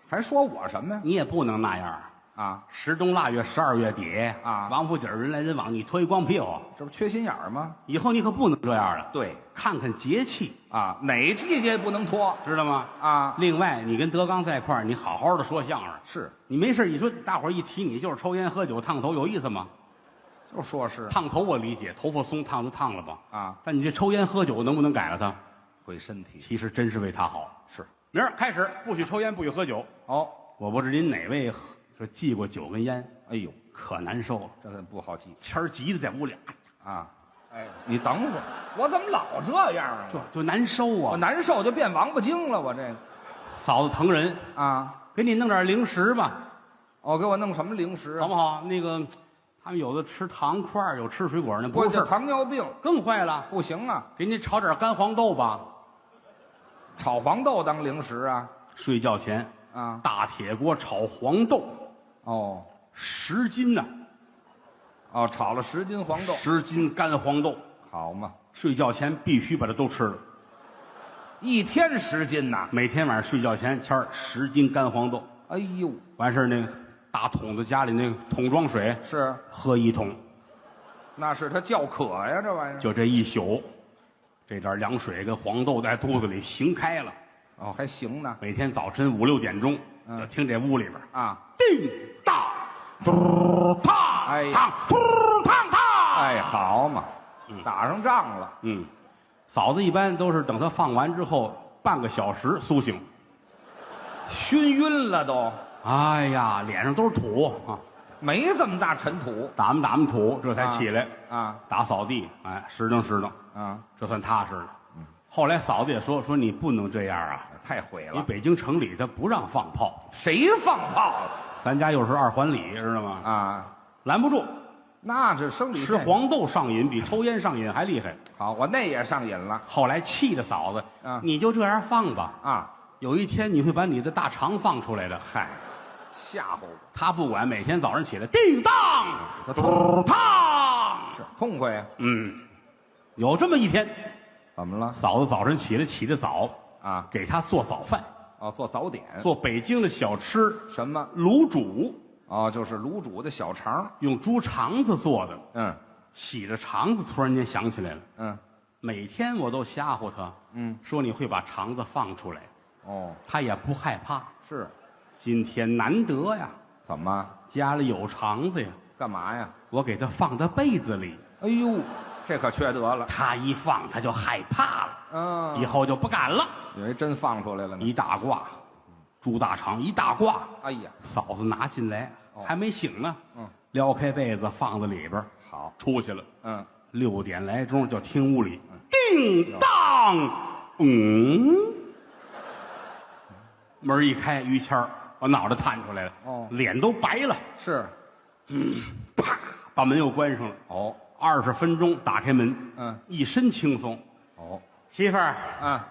还说我什么呀？你也不能那样。啊，十冬腊月12月底啊王府井人来人往，你脱一光屁股，这不缺心眼儿吗？以后你可不能这样了。对看看节气，啊，哪季节不能脱知道吗？啊？另外，你跟德刚在一块儿，你好好的说相声。是，你没事，你说大伙儿一提你就是抽烟喝酒烫头，有意思吗？就说是烫头我理解，头发松烫就烫了吧。啊，但你这抽烟喝酒能不能改了它？毁身体其实真是为他好。是明儿开始不许抽烟，不许喝酒。哦。我不知您哪位说忌过酒跟烟，哎呦，可难受了。这个不好记天儿急的在屋里，啊！哎，你等会儿，我怎么老这样啊？就难受我啊。难受就变王八精了，我这个嫂子疼人，啊，给你弄点零食吧，哦，给我弄什么零食啊？好不好？那个，他们有的吃糖块儿，有吃水果儿，那不我这是事儿，糖尿病更坏了。不行啊，给你炒点干黄豆吧，炒黄豆当零食啊？睡觉前啊，大铁锅炒黄豆哦，10斤呢、哦，炒了10斤黄豆， 10斤干黄豆，好嘛，睡觉前必须把它都吃了。一天10斤呐？每天晚上睡觉前谦儿10斤干黄豆，哎呦，完事儿那个大桶子家里那个桶装水是，喝1桶，那是他叫渴呀，这玩意儿。就这一宿，这点凉水跟黄豆在肚子里行开了。哦，还行呢每天早晨5、6点钟，就听这屋里边啊！叮当，嘟烫，哎呀烫，嘟烫烫。哎，好嘛，打上仗了，嗯，嫂子一般都是等他放完之后半个小时苏醒。熏晕了都，哎呀，脸上都是土啊，没这么大尘土打磨土，这才起来啊打扫地，哎，拾掇，啊，这算踏实了。后来嫂子也说你不能这样啊，太毁了。你北京城里他不让放炮，谁放炮了咱家又是2环里，知道吗？啊？拦不住，那这生理现象吃黄豆上瘾比抽烟上瘾还厉害。好，我那也上瘾了后来气的嫂子，啊你就这样放吧，啊！有一天你会把你的大肠放出来的。嗨，吓唬我，他不管，每天早上起来叮当，他嘟烫，是痛快呀？有这么一天，怎么了嫂子早晨起来起得早，啊？给他做早饭，哦，做早点，做北京的小吃什么？卤煮，哦，就是卤煮的小肠。用猪肠子做的。嗯洗着肠子，突然间想起来了，嗯每天我都吓唬他，说你会把肠子放出来，哦，他也不害怕。是，今天难得呀，怎么家里有肠子呀，干嘛呀？我给他放在被子里，哎呦，这可缺德了。他一放他就害怕了，嗯，以后就不敢了。以为真放出来了呢。一大挂，猪大肠一大挂，哎呀，嫂子拿进来，还没醒呢，撩开被子放在里边，好，出去了。嗯， 6点来钟就听屋里叮当，门一开，于谦儿把脑袋探出来了，脸都白了，是，啪，把门又关上了。哦20分钟打开门，一身轻松。哦，媳妇儿，啊，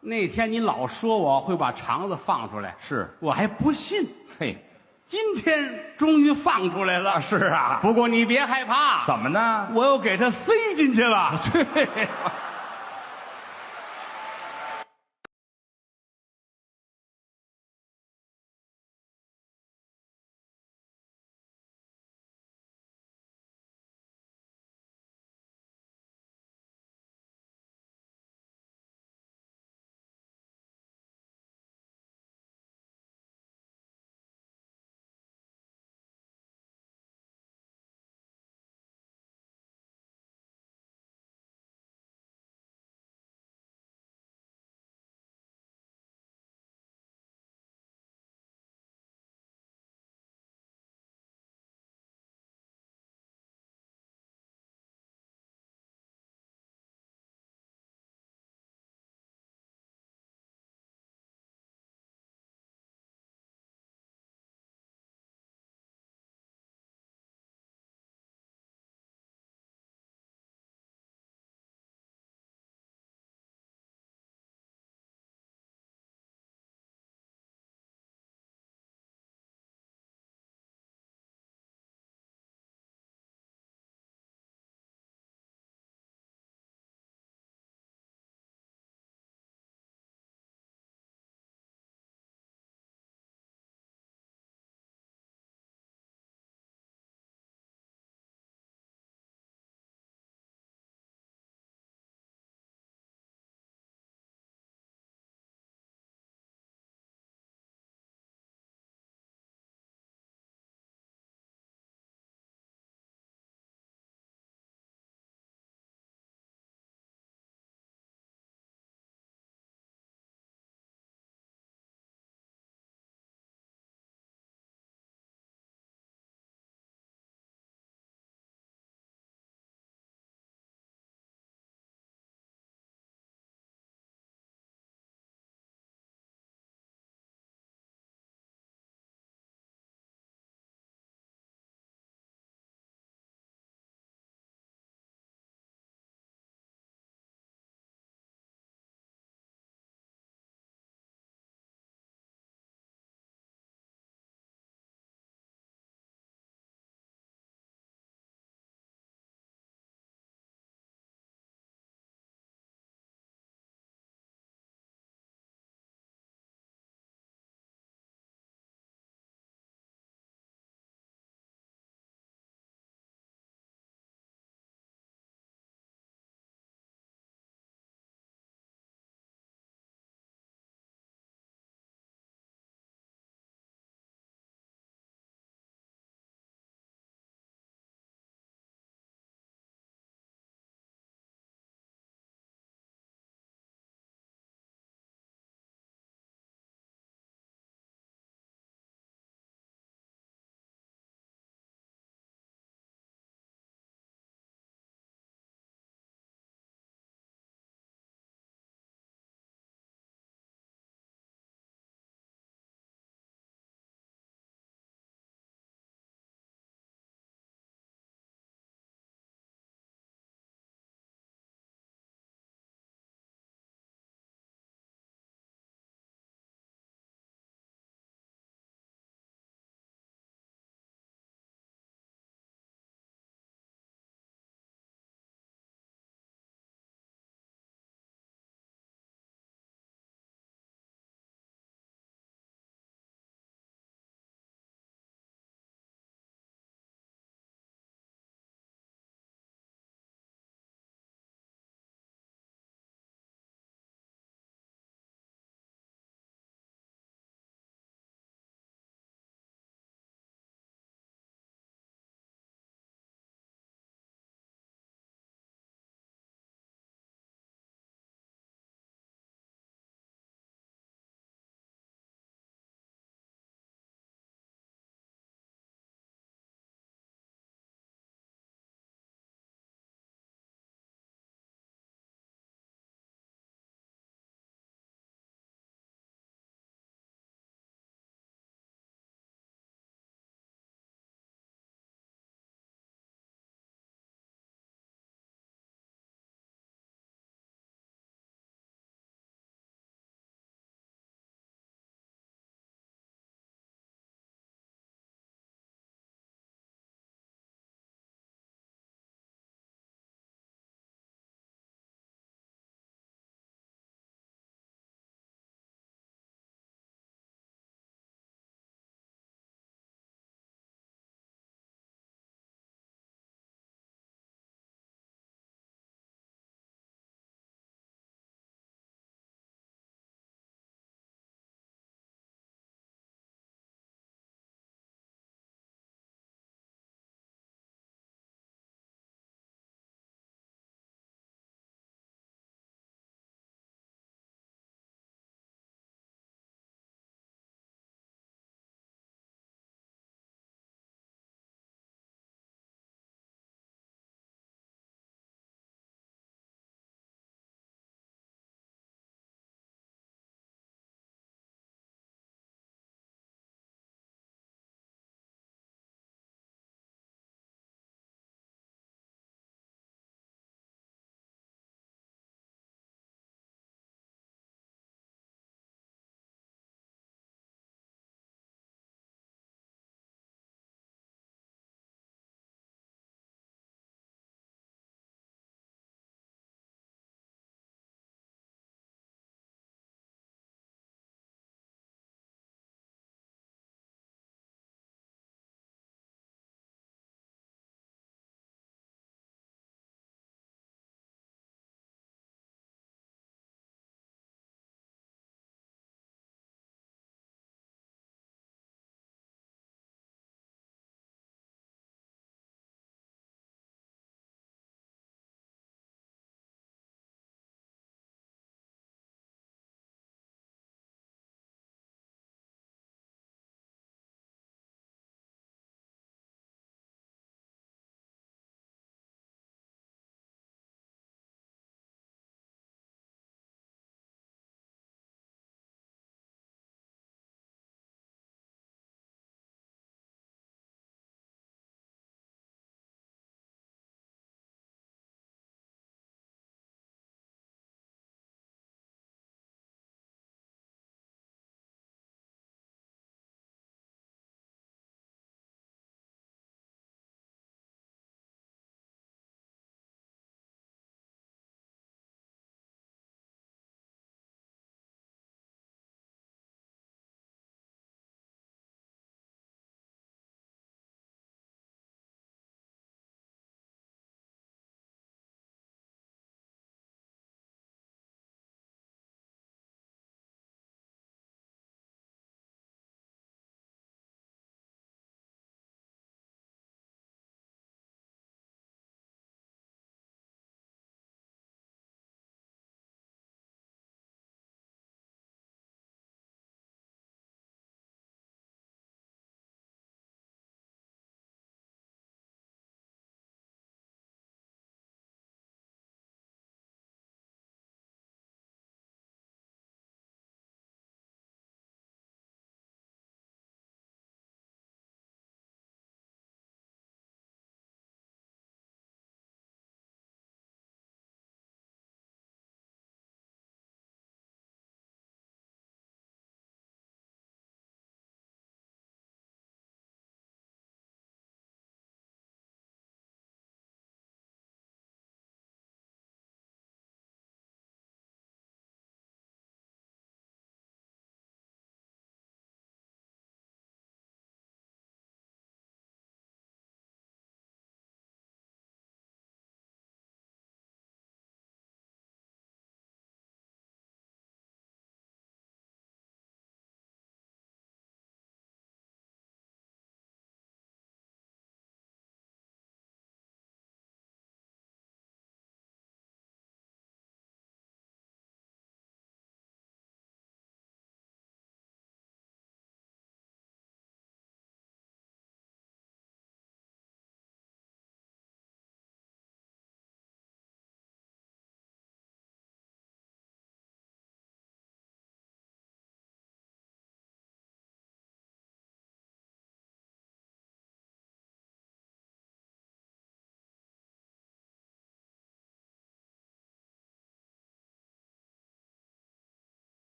那天你老说我会把肠子放出来，是，我还不信，嘿，今天终于放出来了。是啊，不过你别害怕，怎么呢？我又给它塞进去了。去吧。